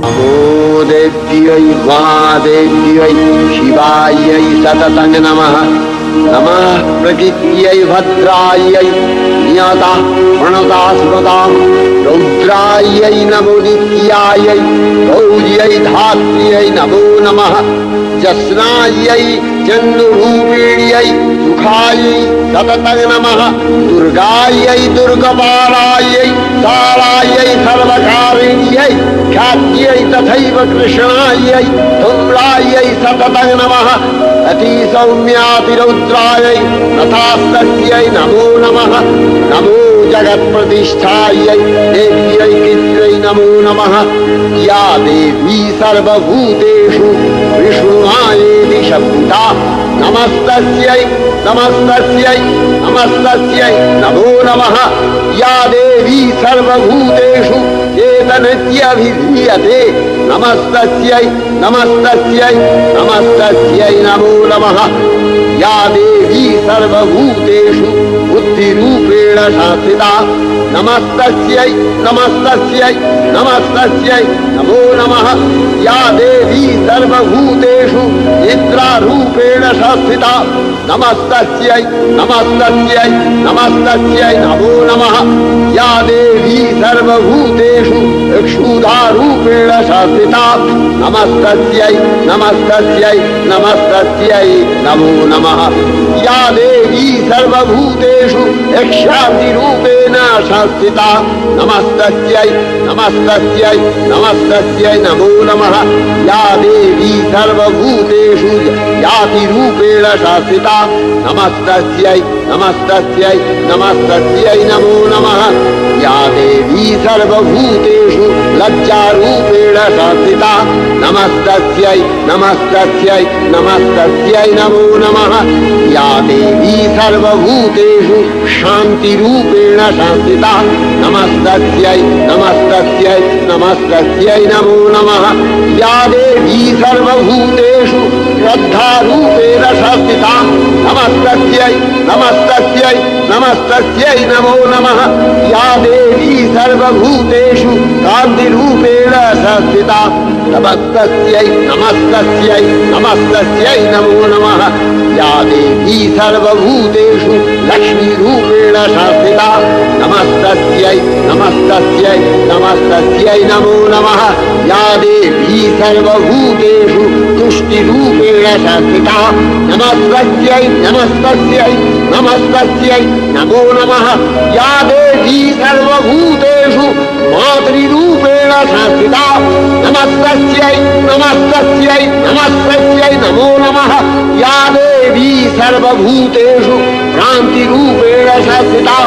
नमो देव्यै महादेव्यै शिवायै सततं नमः। नमः प्रकृत्यै भद्रायै नियता प्रणता स्मृता रौद्रायै नमो नित्यायै गौर्यै धात्र्यै नमो नमः। जस्नायै चन्द्ररूपिण्यै सुखायै सततं नमः। दुर्गायै दुर्गपालायै तारायै सर्वकारिण्यै ख्यात्यै तथैव कृष्णायै धूम्रायै सततं नमः। अतिसौम्यातिरौद्रायै तथास्तस्यै नमो नमः। नमो जगत्प्रतिष्ठायै देव्यै कृत्यै नमो नमः। या देवी सर्वभूतेषु विष्णुमायेति शब्दा नमस्तस्यै नमस्तस्यै नमस्तस्यै नमो नमः। या देवी सर्वभूतेषु चेतनत्यभिधीयते नमस्तस्यै नमस्तस्यै नमस्तस्यै नमो नमः। या देवी सर्वभूतेषु बुद्धिरूपेण संस्थिता नमस्तस्यै नमस्तस्यै नमस्तस्यै नमो नमः। या देवी सर्वभूतेषु निद्रारूपेण संस्थिता नमस्तस्यै नमस्तस्यै नमस्तस्यै नमो नमः। या देवी सर्वभूतेषु क्षुधारूपेण संस्थिता नमस्तस्यै नमस्तस्यै नमस्तस्यै नमो नमः। या देवी सर्वभूतेषु यक्षादिरूपेण संस्थिता नमस्तस्यै नमस्तस्यै नमस्तस्यै नमो नमः। या देवी सर्वभूतेषु जातिरूपेण संस्थिता नमस्तस्यै नमस्तस्यै नमस्तस्यै नमो नमः। या देवी सर्वभूतेषु लज्जारूपेण संस्थिता नमस्तस्यै नमस्तस्यै नमस्तस्यै नमो नमः। या देवी सर्वभूतेषु शान्तिरूपेण संस्थिता नमस्तस्यै नमस्तस्यै नमस्तस्यै नमो नमः। या देवी सर्वभूतेषु श्रद्धारूपेण संस्थिता नमस्तस्यै नमस्तस्यै नमस्तस्यै नमो नमः। या देवी सर्वभूतेषु कान्तिरूपेण संस्थिता नमस्तस्यै नमस्तस्यै नमस्तस्यै नमो नमः। या देवी सर्वभूतेषु लक्ष्मीरूपेण संस्थिता नमस्तस्यै नमस्तस्यै नमस्तस्यै नमो नमः। या देवी सर्वभूतेषु तुष्टिरूपेण संस्थिता नमस्तस्यै नमस्तस्यै नमस्तस्यै नमो नमः। या देवी सर्वभूतेषु मातृरूपेण संस्थिता नमस्तस्यै नमस्तस्यै नमस्तस्यै नमो नमः। या देवी सर्वभूतेषु भ्रान्तिरूपेण संस्थिता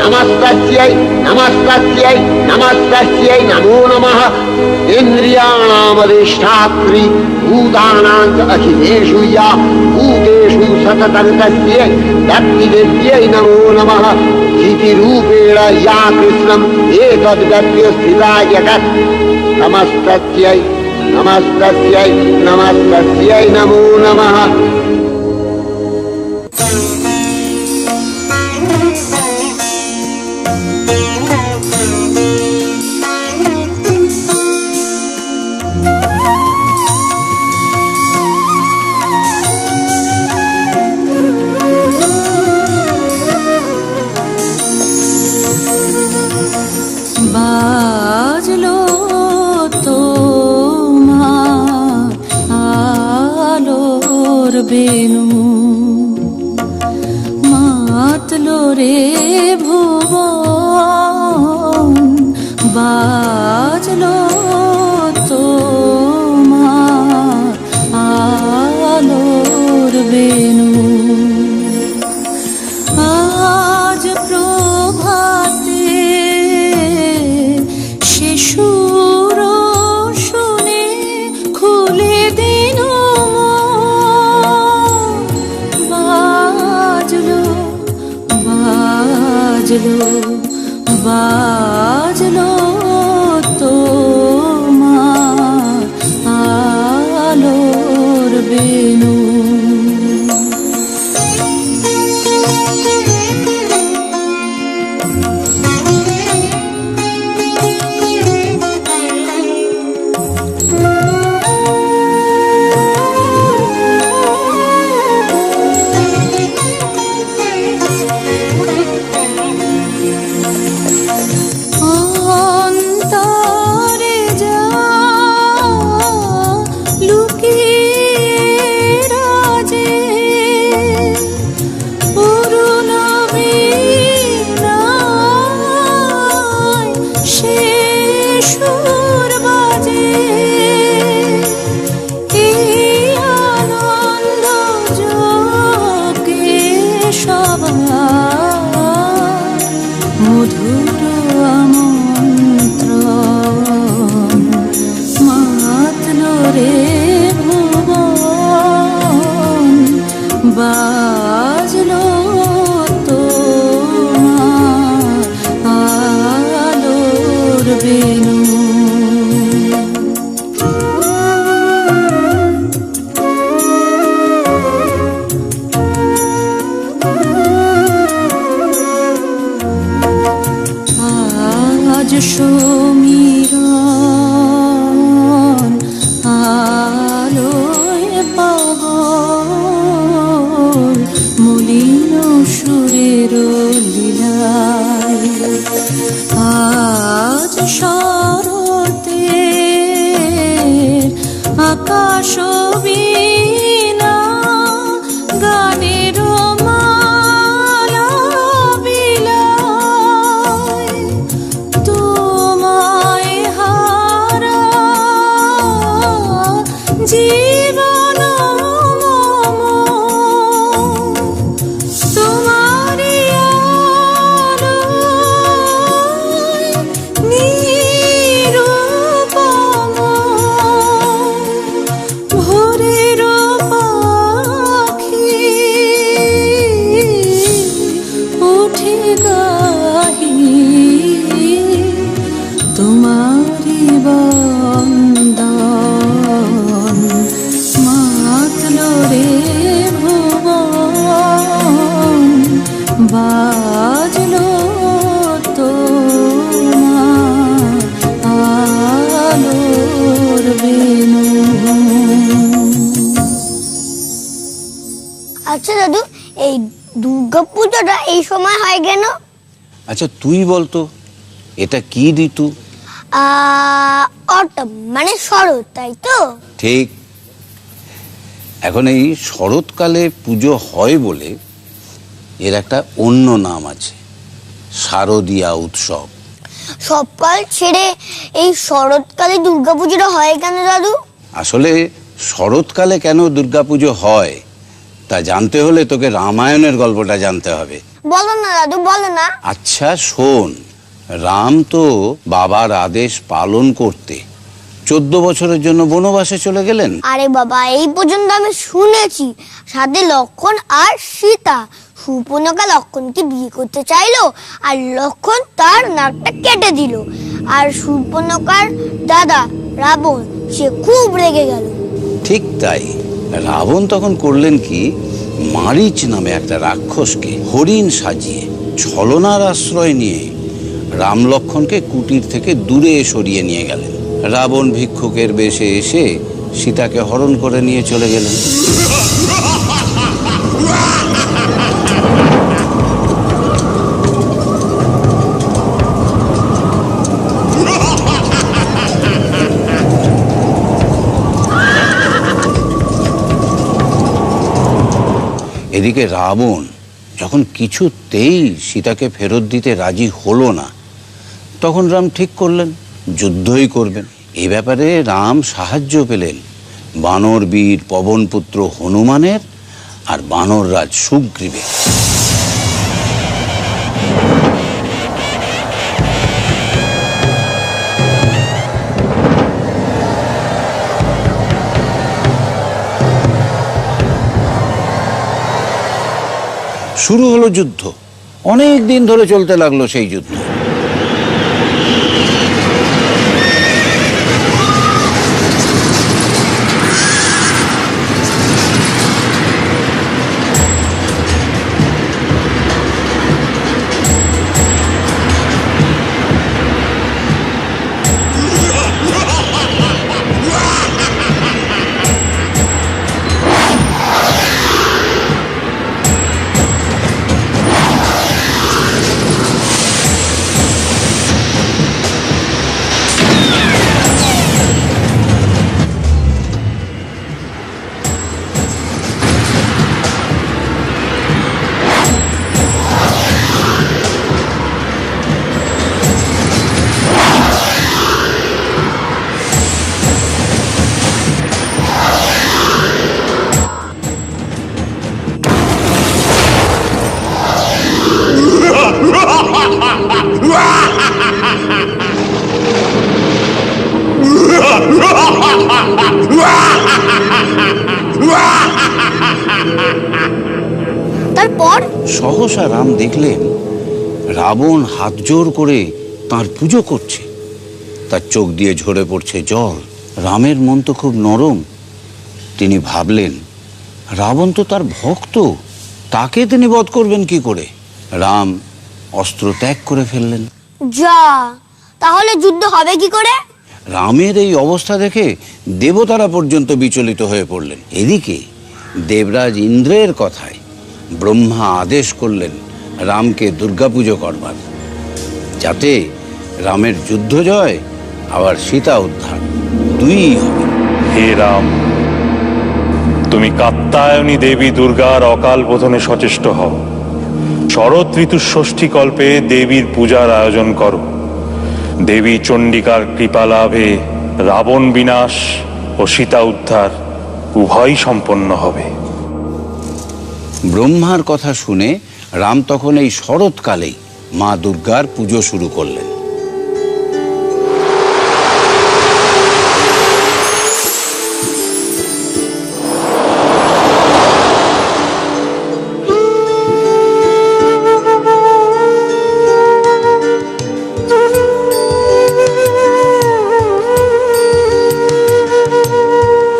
नमस्तस्यै नमस्तस्यै नमस्तस्यै नमो नमः। इन्द्रियाणामधिष्ठात्री भूतानां च अखिलेषु या भूतेषु सततं तस्यै भक्तिदेव्यै नमो नमः। स्थितिरूपेण या कृष्णम् एतद्गत्य स्थिता जगत् नमस्तस्यै नमस्तस्यै नमस्तस्यै नमो नमः। বাজলো তোমার আলোর বেনু মাতলো রে ভুবন বাজলো তোমার আলোর বেনু আজ প্রভাতে শিশুর বাজলো তোমার আলোর বেনু। অন্তরে যা লুকিয়ে রাজে অরুণ বীণায় সে সুর বাজে। এই আনন্দ যোগে সবার মধুর আমন্ত্রণ মাতল রে ভুবন, বাজলো তোমার আলোর বেনু। আজ সমীরণ আলোয় পাগল মলিন সুরের লীলায়। আজ শরতের আকাশ বীণা গানের মালা বিলায়। তোমায় হারা জীবন মম তোমারি আলোয় নিরূপম। ভোরের পাখি উঠে গাহি তোমারি বন্দন, মাতল রে ভুবন, বাজলো তোমার আলোর বেনু। আচ্ছা দাদু, এই দুর্গা পুজোটা এই সময় হয় কেন? আচ্ছা তুই বলতো এটা কি ঋতু? অটম মানে শরৎ, তাই তো? ঠিক। এখন এই শরৎকালে পুজো হয় বলে এর একটা অন্য নাম আছে, শারদীয়া উৎসব। সব কাল ছেড়ে এই শরৎকালে দুর্গা পুজোটা হয় কেন দাদু? আসলে শরৎকালে কেন দুর্গাপুজো হয় তা জানতে হলে তোকে রামায়ণের গল্পটা জানতে হবে। বলো না দাদু, বলো না। আচ্ছা শোন, রাম তো বাবার আদেশ পালন করতে 14 বছরের জন্য বনবাসে চলে গেলেন। আরে বাবা, এই পর্যন্ত আমি শুনেছি সাথে লক্ষণ আর সীতা। সুপর্ণকা লক্ষণকে বিয়ে করতে চাইলো আর লক্ষণ তার নাকটা কেটে দিল। আর সুপর্ণকার দাদা রাবণ সে খুব রেগে গেল। ঠিক তাই, রাবণ তখন করলেন কি, মারিচ নামে একটা রাক্ষসকে হরিণ সাজিয়ে ছলনার আশ্রয় নিয়ে রাম লক্ষণকে কুটির থেকে দূরে সরিয়ে নিয়ে গেলেন। রাবণ ভিক্ষুকের বেশে এসে সীতাকে হরণ করে নিয়ে চলে গেলেন। এদিকে রাবণ যখন কিছুতেই সীতাকে ফেরত দিতে রাজি হলো না, তখন রাম ঠিক করলেন যুদ্ধই করবেন। এ ব্যাপারে রাম সাহায্য পেলেন বানর বীর পবনপুত্র হনুমানের আর বানররাজ সুগ্রীবের। শুরু হলো যুদ্ধ। অনেক দিন ধরে চলতে লাগলো সেই যুদ্ধ। সহসা রাম দেখলেন রাবণ হাত জোর করে তার পুজো করছে, তার চোখ দিয়ে ঝরে পড়ছে জল। রামের মন তো খুব নরম। তিনি ভাবলেন, রাবণ তো তার ভক্ত, তাকে তিনি বধ করবেন কি করে? রাম অস্ত্র ত্যাগ করে ফেললেন। যা, তাহলে যুদ্ধ হবে কি করে? রামের এই অবস্থা দেখে দেবতারা পর্যন্ত বিচলিত হয়ে পড়লেন। এদিকে দেবরাজ ইন্দ্রের কথায় ব্রহ্মা আদেশ করলেন রামকে দুর্গাপুজো করবার, যাতে রামের যুদ্ধ জয় আবার সীতা উদ্ধার দুইই হবে। হে রাম, তুমি কাত্যায়নী দেবী দুর্গার অকাল বোধনে সচেষ্ট হও। শরৎ ঋতুর ষষ্ঠী কল্পে দেবীর পূজার আয়োজন করো। দেবী চণ্ডিকার কৃপা লাভে রাবণ বিনাশ ও সীতা উদ্ধার উভয়ই সম্পন্ন হবে। ব্রহ্মার কথা শুনে রাম তখন এই শরৎকালেই মা দুর্গার পুজো শুরু করলেন।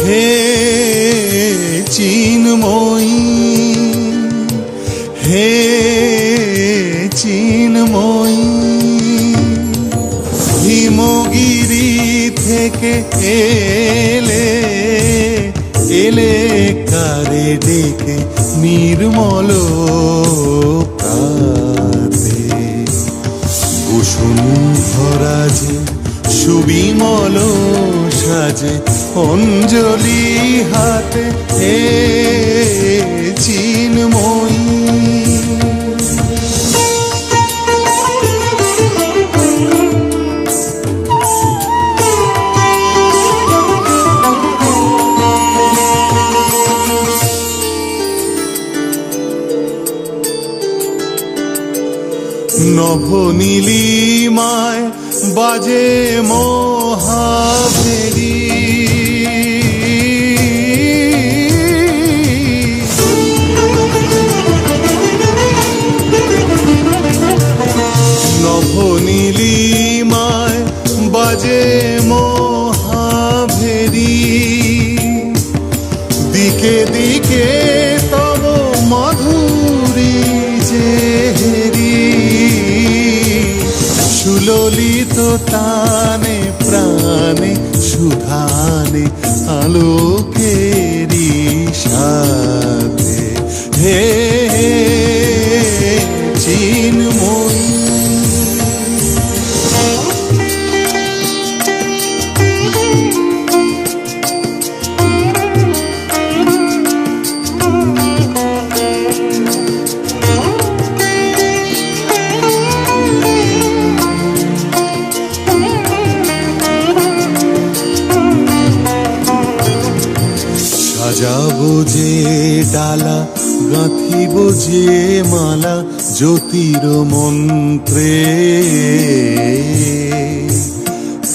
হে চিন্ময়ী, হে চিন্ময়ী, হিমগিরি থেকে এলে এলে কারে ডেকে নির্মল প্রাতে, বসুন্ধরা যে সুবিমল সাজে অঞ্জলি হাতে, হে চিন্ময়ী। নভনীলিমায় বাজে মহাভেরি, নভনীলিমায় বাজে মহাভেরি, দিকে দিকে তব মাধুরী যে হেরি, সুললিত তানে প্রাণে সুধানে আলোকেরি সাথে, হে চিন্ময়ী। সাজাবো যে ডালা, গাঁথিব যে মালা জ্যোতির মন্ত্রে,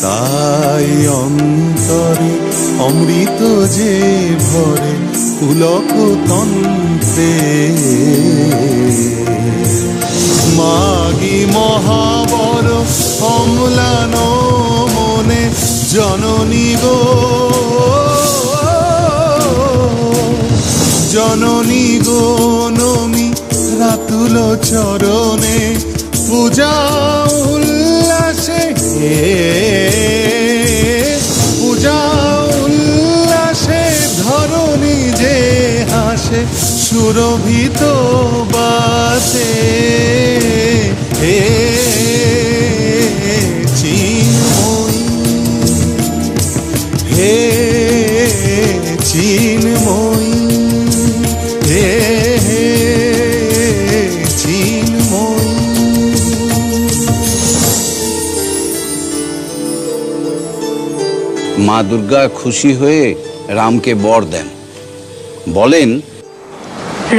তাই অন্তরে অমৃত যে ভরে পুলক তন্ত্রে, মাগি মহাবর অম্লান মনে জননী গো, জননী গো নমি রাতুল চরণে পূজা উল্লাসে, পূজা উল্লাসে ধরণী যে হাসে সুরভিত বাসে, হে চিন্ময়ী, হে চিন্ময়ী, হে চিন্ময়ী। মা দুর্গা খুশি হয়ে রামকে বর দেন, বলেন,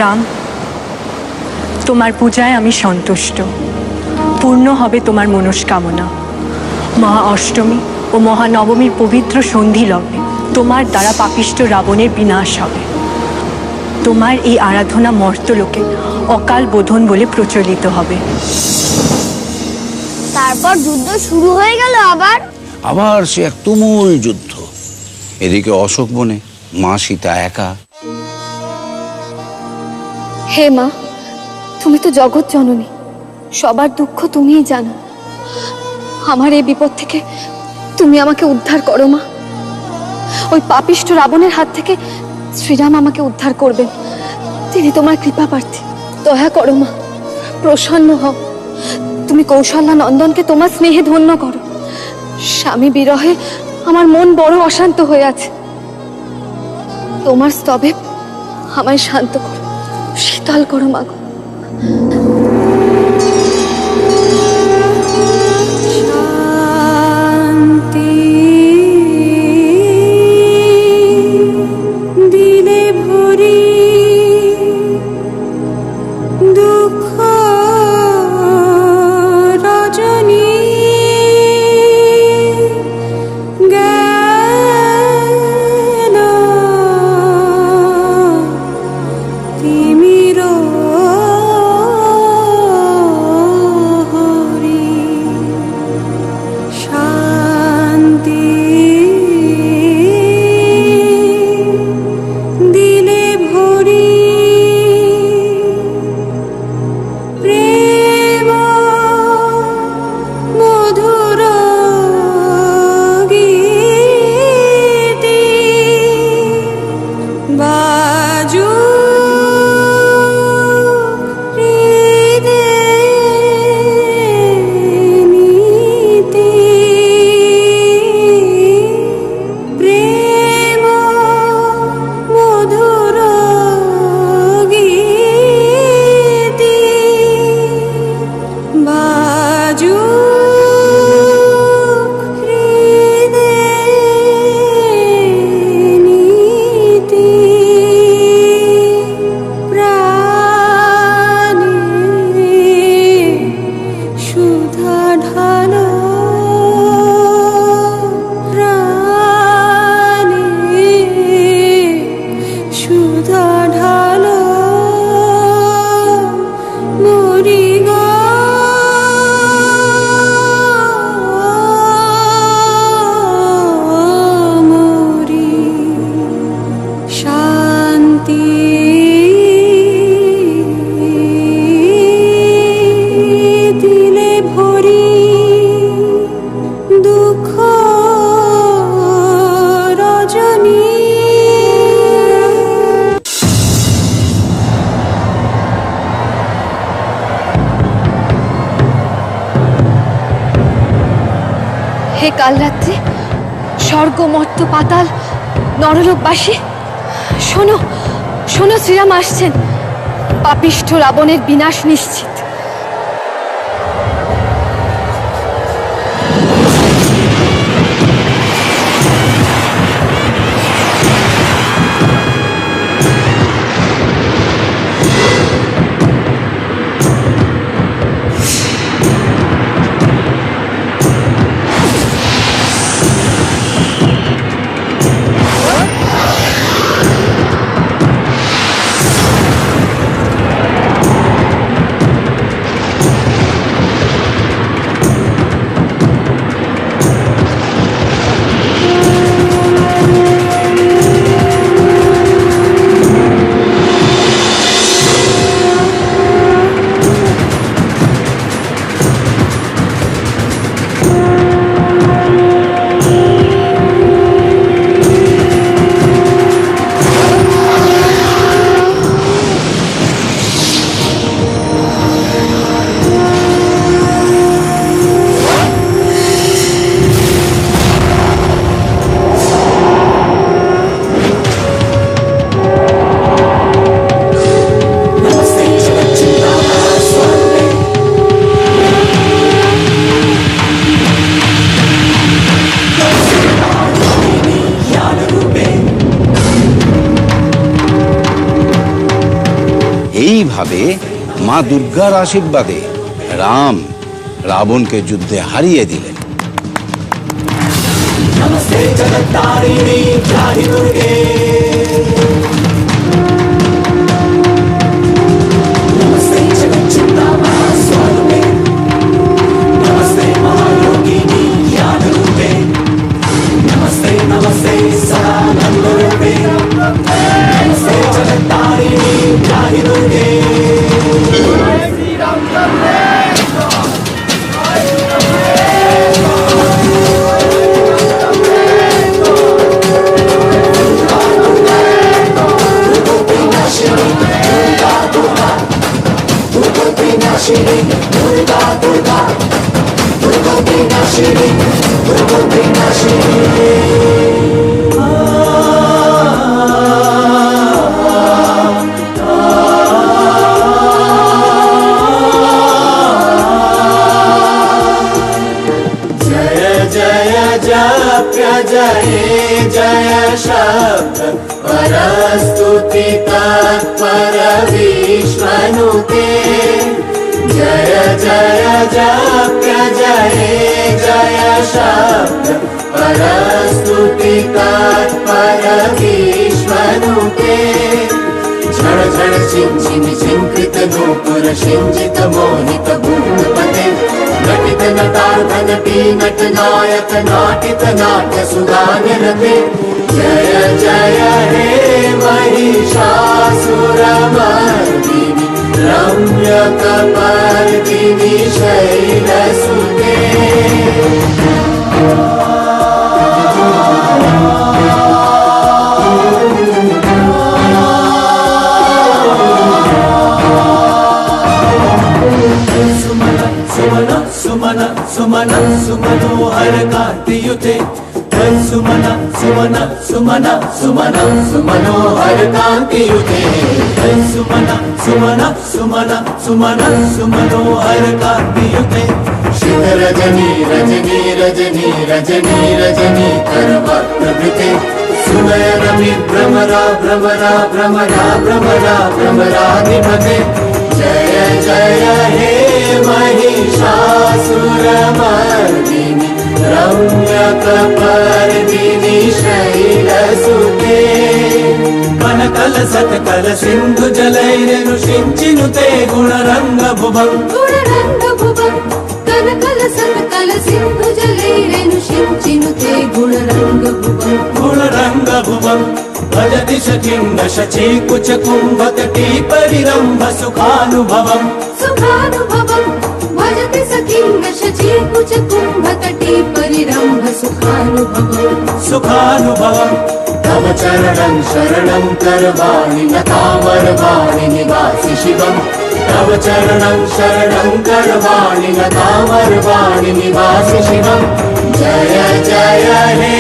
রাম, তোমার পূজায় আমি সন্তুষ্ট। পূর্ণ হবে তোমার মনস্কামনা। মহা অষ্টমী ও মহানবমীর পবিত্র সন্ধি লগ্নে তোমার দ্বারা পাপিষ্ট রাবণের বিনাশ হবে। তোমার এই আরাধনা মর্তলোকে অকাল বোধন বলে প্রচলিত হবে। তারপর যুদ্ধ শুরু হয়ে গেল আবার। আবার সে এক তুমুল যুদ্ধ। এদিকে অশোক বনে মা সীতা একা। হে মা, তুমি তো জগৎ জননী, সবার দুঃখ তুমিই জানো। আমার এই বিপদ থেকে তুমি আমাকে উদ্ধার করো মা। ওই পাপিষ্ঠ রাবণের হাত থেকে শ্রীরাম আমাকে উদ্ধার করবেন। তিনি তোমার কৃপা প্রার্থী, দয়া করো মা, প্রসন্ন হও। তুমি কৌশল্যা নন্দনকে তোমার স্নেহে ধন্য করো। স্বামী বিরহে আমার মন বড় অশান্ত হয়ে আছে। তোমার স্তবে আমায় শান্ত করো, শীতল করো মা গো। শান্তি দিলে ভরি দুঃখ রজনী গেল তিমির হরি শান্তি দিলে ভরি প্রেম মধুর গীতি বাজু হৃদে নীতি প্রেম মধুর গীতি বাজু হৃদে নীতি প্রাণে সুধা ঢালো প্রাণে সুধা ঢালো মরি গো মরি শান্তি দিলে ভরি দুঃখ রজনী হে কাল রাত্রি, স্বর্গ মর্ত পাতাল নরলোকবাসী, শোনো শোনো, শ্রীরাম আসছেন। পাপিষ্ঠ রাবণের বিনাশ নিশ্চিত। এইভাবে মা দুর্গার আশীর্বাদে রাম রাবণকে যুদ্ধে হারিয়ে দিলেন। नमस्ते जगत्तारिणी ध्याहि दुर्गे माही दुर्गे जय जय शब्द परस्तुति तत्पर विश्वनुते जय जय जप्य जय जय शब्द परस्तुति तत्पर विश्वनुते झड़ झड़ चिंचिन चिंकृत नूपुर शिंजित मोहित भूतपते नटित नटार्धनटी नट नायक नाटित नाट्य सुधानिरते जय जय हे महिषासुरमर्दिनि रम्यकपर्दिनि शैलसुते सुमन सुमन सुमनोहर कांतियुते सुमन सुमन सुमन सुमन सुमनोहर कांतियुते सुमन सुमन सुमन सुमन सुमनोहर कांतियुते शीत रजनी रजनी रजनी रजनी रजनी करवक्त्रभृते सुनयनमि भ्रमरा भ्रमरा भ्रमरा भ्रमरा भ्रमराधिपते जय जय हे महिषासुरमर्दिनि रम्यकपर्दिनि शैलसुते कनकल सत्कल सिन्धु जलैरनुषिञ्चिनुते गुणरङ्गभुवं कनकल सत्कल सिन्धु जलैरनुषिञ्चिनुते गुणरङ्गभुवं भजति शचिन्न शची कुच कुम्भतटी परिरम्भ सुखानुभवम् भजति सखिन्न शची कुच कुम्भतटी परिरम्भ सुखानुभवम् तव चरणं शरणं करवाणि लतामरवाणि निवासि शिवम् तव चरणं शरणं करवाणि लतामरवाणि निवासि शिवम् जय जय हे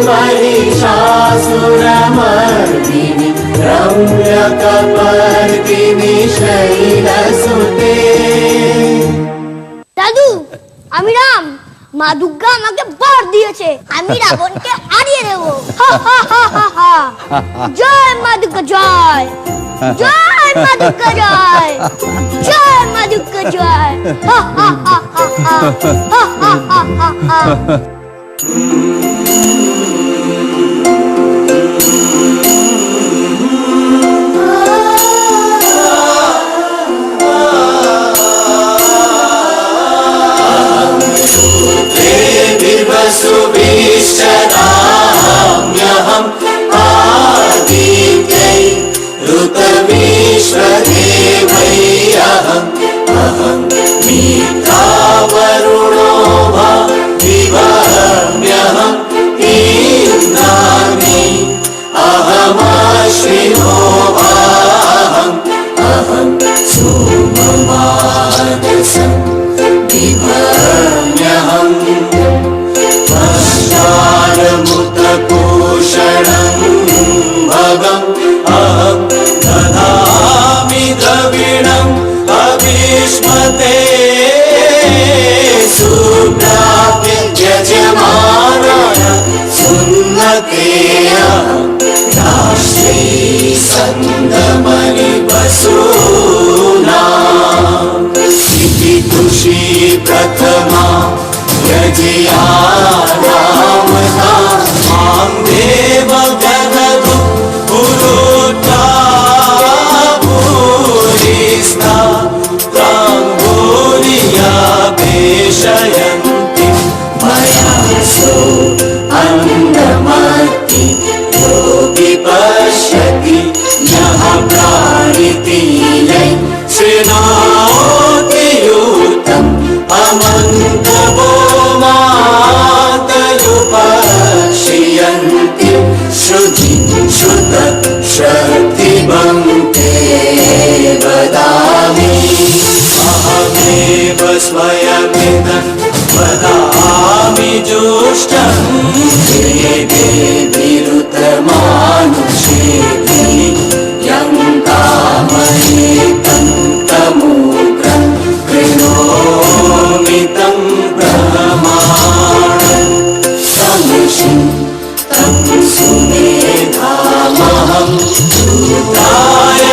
महिषासुरमर्दिनि रम्यकपर्दिनि शैलसुते দাদু আমি রাম মা দুর্গা আমাকে বর দিয়েছে আমি রাবণকে হারিয়ে দেব জয় মা দুর্গা জয় জয় মা দুর্গা জয় জয় মা দুর্গা জয় सुभीष्टदाम्यहम् आदित्यै ऋतविश्वदेवैरहम् अहं मीत्रावरुणो वा विवहम्यहम् इन्द्राणि अहमश्विनो वाहम् अहं सोममानसं विवहम्यहम् मुतपोषणं भगम् अहं ददामि द्रविणम् अभीष्मते सुप्राप्य यजमानाय सुन्नते राष्ट्रे सन्दमनि वसूना इति तुषी प्रथमा यजया नामता मां देव जगदु पुरुता भूरिस्ता प्राङ्गोलिया पेशयन्ति मया सो अन्नमति योगि पश्यति यः प्राणिति श्रुत शक्तिमन्ते वदामि अहमेव स्वयमिदं वदामि जुष्टं देवेभिरुतमानुषेभिः यं कामयेतं तमुग्रं कृणोमि तं ब्रह्माणं समिषं तं सुमेधामहं भूताय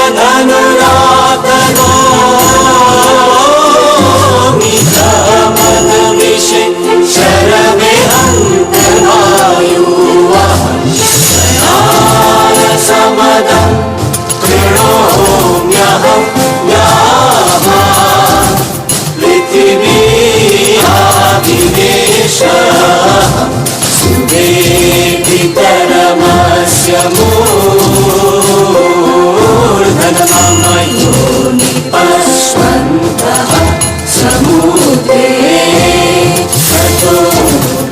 धनुरातनोमि प्रमदविषे शरमेऽन्तर्वायुवहं समदं कृणोम्यहं यामा पृथिवीयादिदेशः सुवेदितरमस्य मूर्धनं योनिपश्वन्तः समुद्रे ततो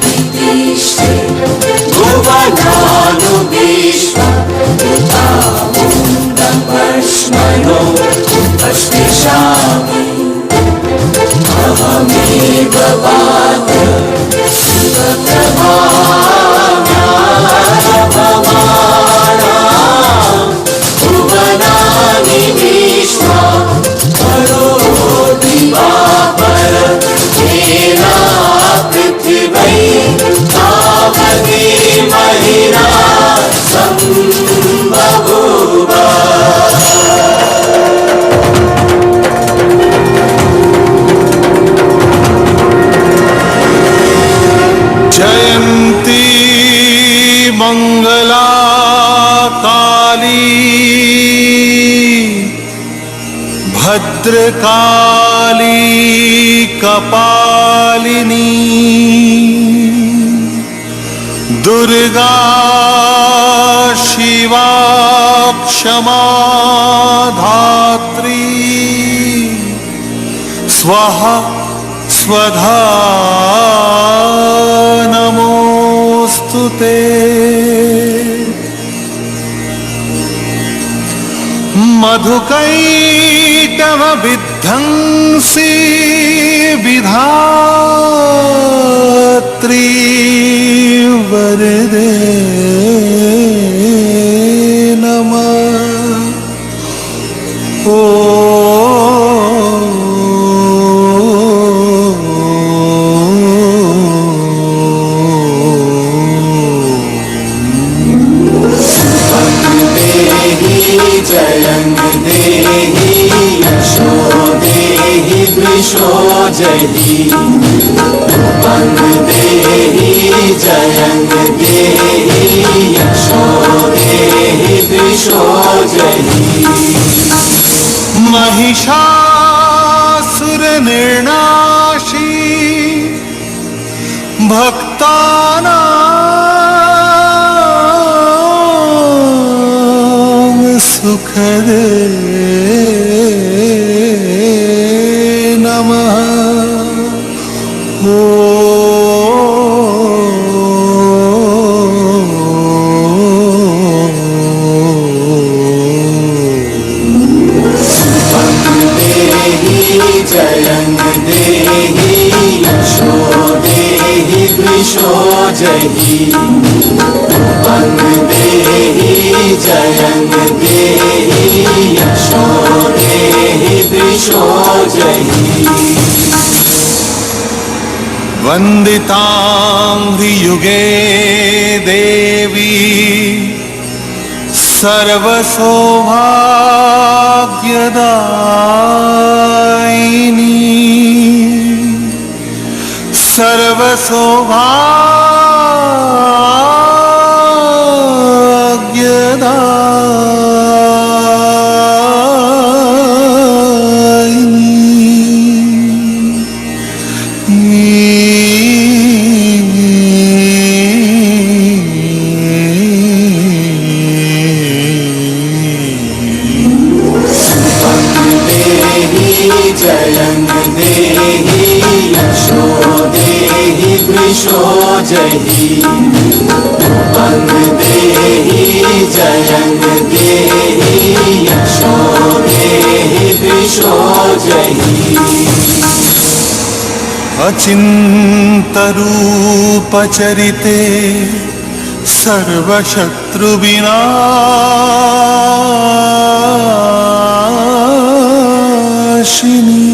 विदिष्टे भुवनानुविश्वमुदं पश्मनो पश्मिषामि अहमेव वाद्य शिवप्रभाम्यारभमाणा भुवनानि विश्वा करोति वापर तेना पृथिवी तावती महिना सम्बभूव जयन्ती मंगला काली भद्रकाली कपालिनी दुर्गा शिवा क्षमा धात्री स्वाहा स्वधा नमोस्तुते मधुकैटभ विध्वंसी विधात्री वरदे नमः ओ जयं देहि यशो देहि द्विषो जहि वंद देहि जयं देहि यशो देहि द्विषो जहि महिषासुर निर्नाशी भक्तानां सुखदे नमः ओ जयं देहि यशो देहि द्विषो जहि वंद देहि जयं देहि यशो देहि द्विषो जहि वन्दितां ह्रियुगे देवी सर्वसौभाग्यदायिनी जयं देहि यशो देहि द्विषो जहि वंद देहि जयं अचिन्तरूपचरिते सर्वशत्रुविनाशिनी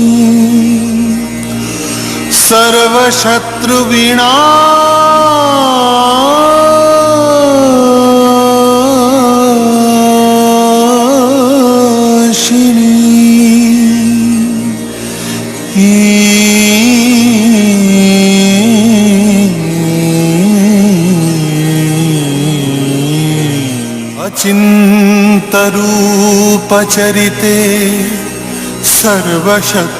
अचिन्तरूपचरिते सर्वशत्रुविनाशिनी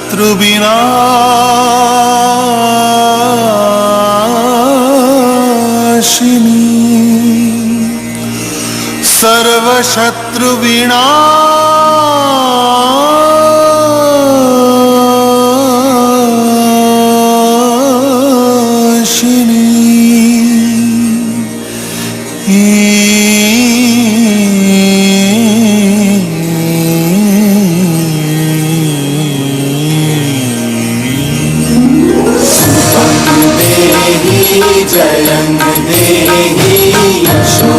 जयं देहि यशो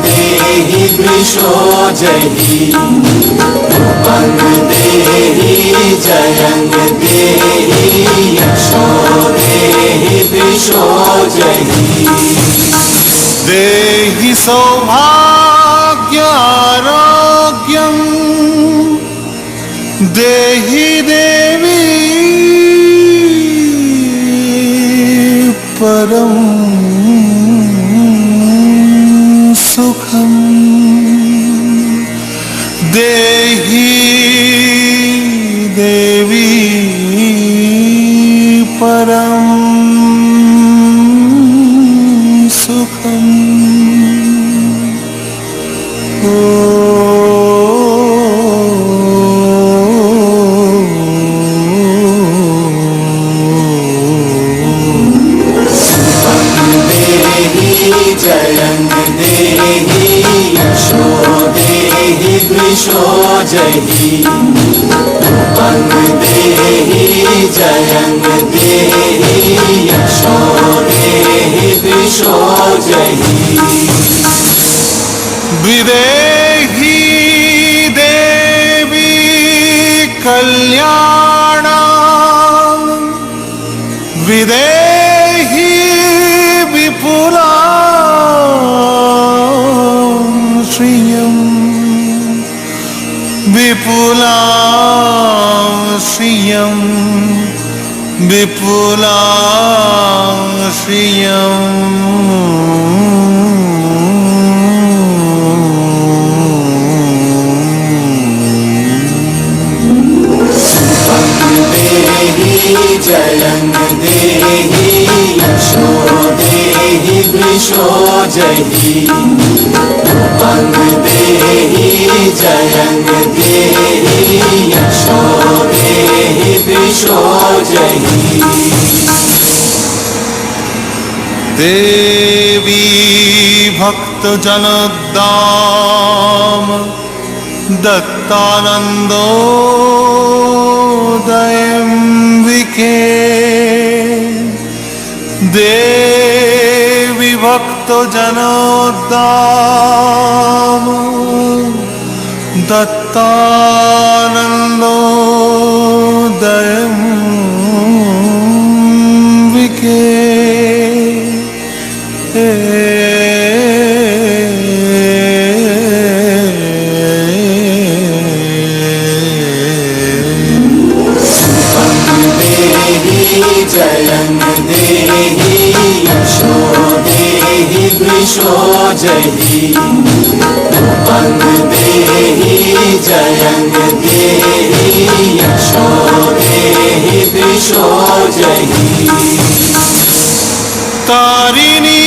देहि वृषो जहि रूपं देहि जयं देहि यशो देहि वृषो जहि देहि सौभाग्यारोग्यं देहि देवी परम सुखम देहि देवी परम सुखम जयं देहि यशो देहि वृषो जहि रूपं देहि जयं देहि यशो देहि वृषो जहि विदेहि देवी कल्याणं विदेहि विपुला श्रियं विपुला श्रियं विपुला जयं देहि यशो देहि वृषो जहि रूपं देहि जयं देहि यशो देहि वृषो जहि देवी भक्तजनोद्दाम दत्तानन्दोदयम्बिके देवी भक्तजनोद्दाम दत्तानन्दोदयम्बिके जयं देहि यशो देहि वृषो जहि रूपं देहि जयं देहि यशो देहि वृषो जहि तारिणी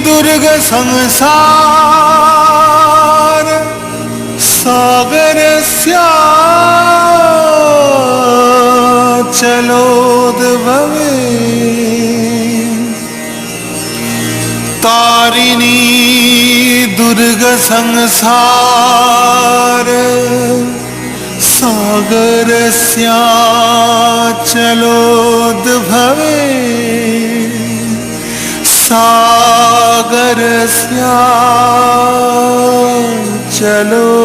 दुर्ग संसार सागरस्या चलोद्भवे तारिणी दुर्ग संसार सागरस्याचलोद्भवे सागरस्याचलो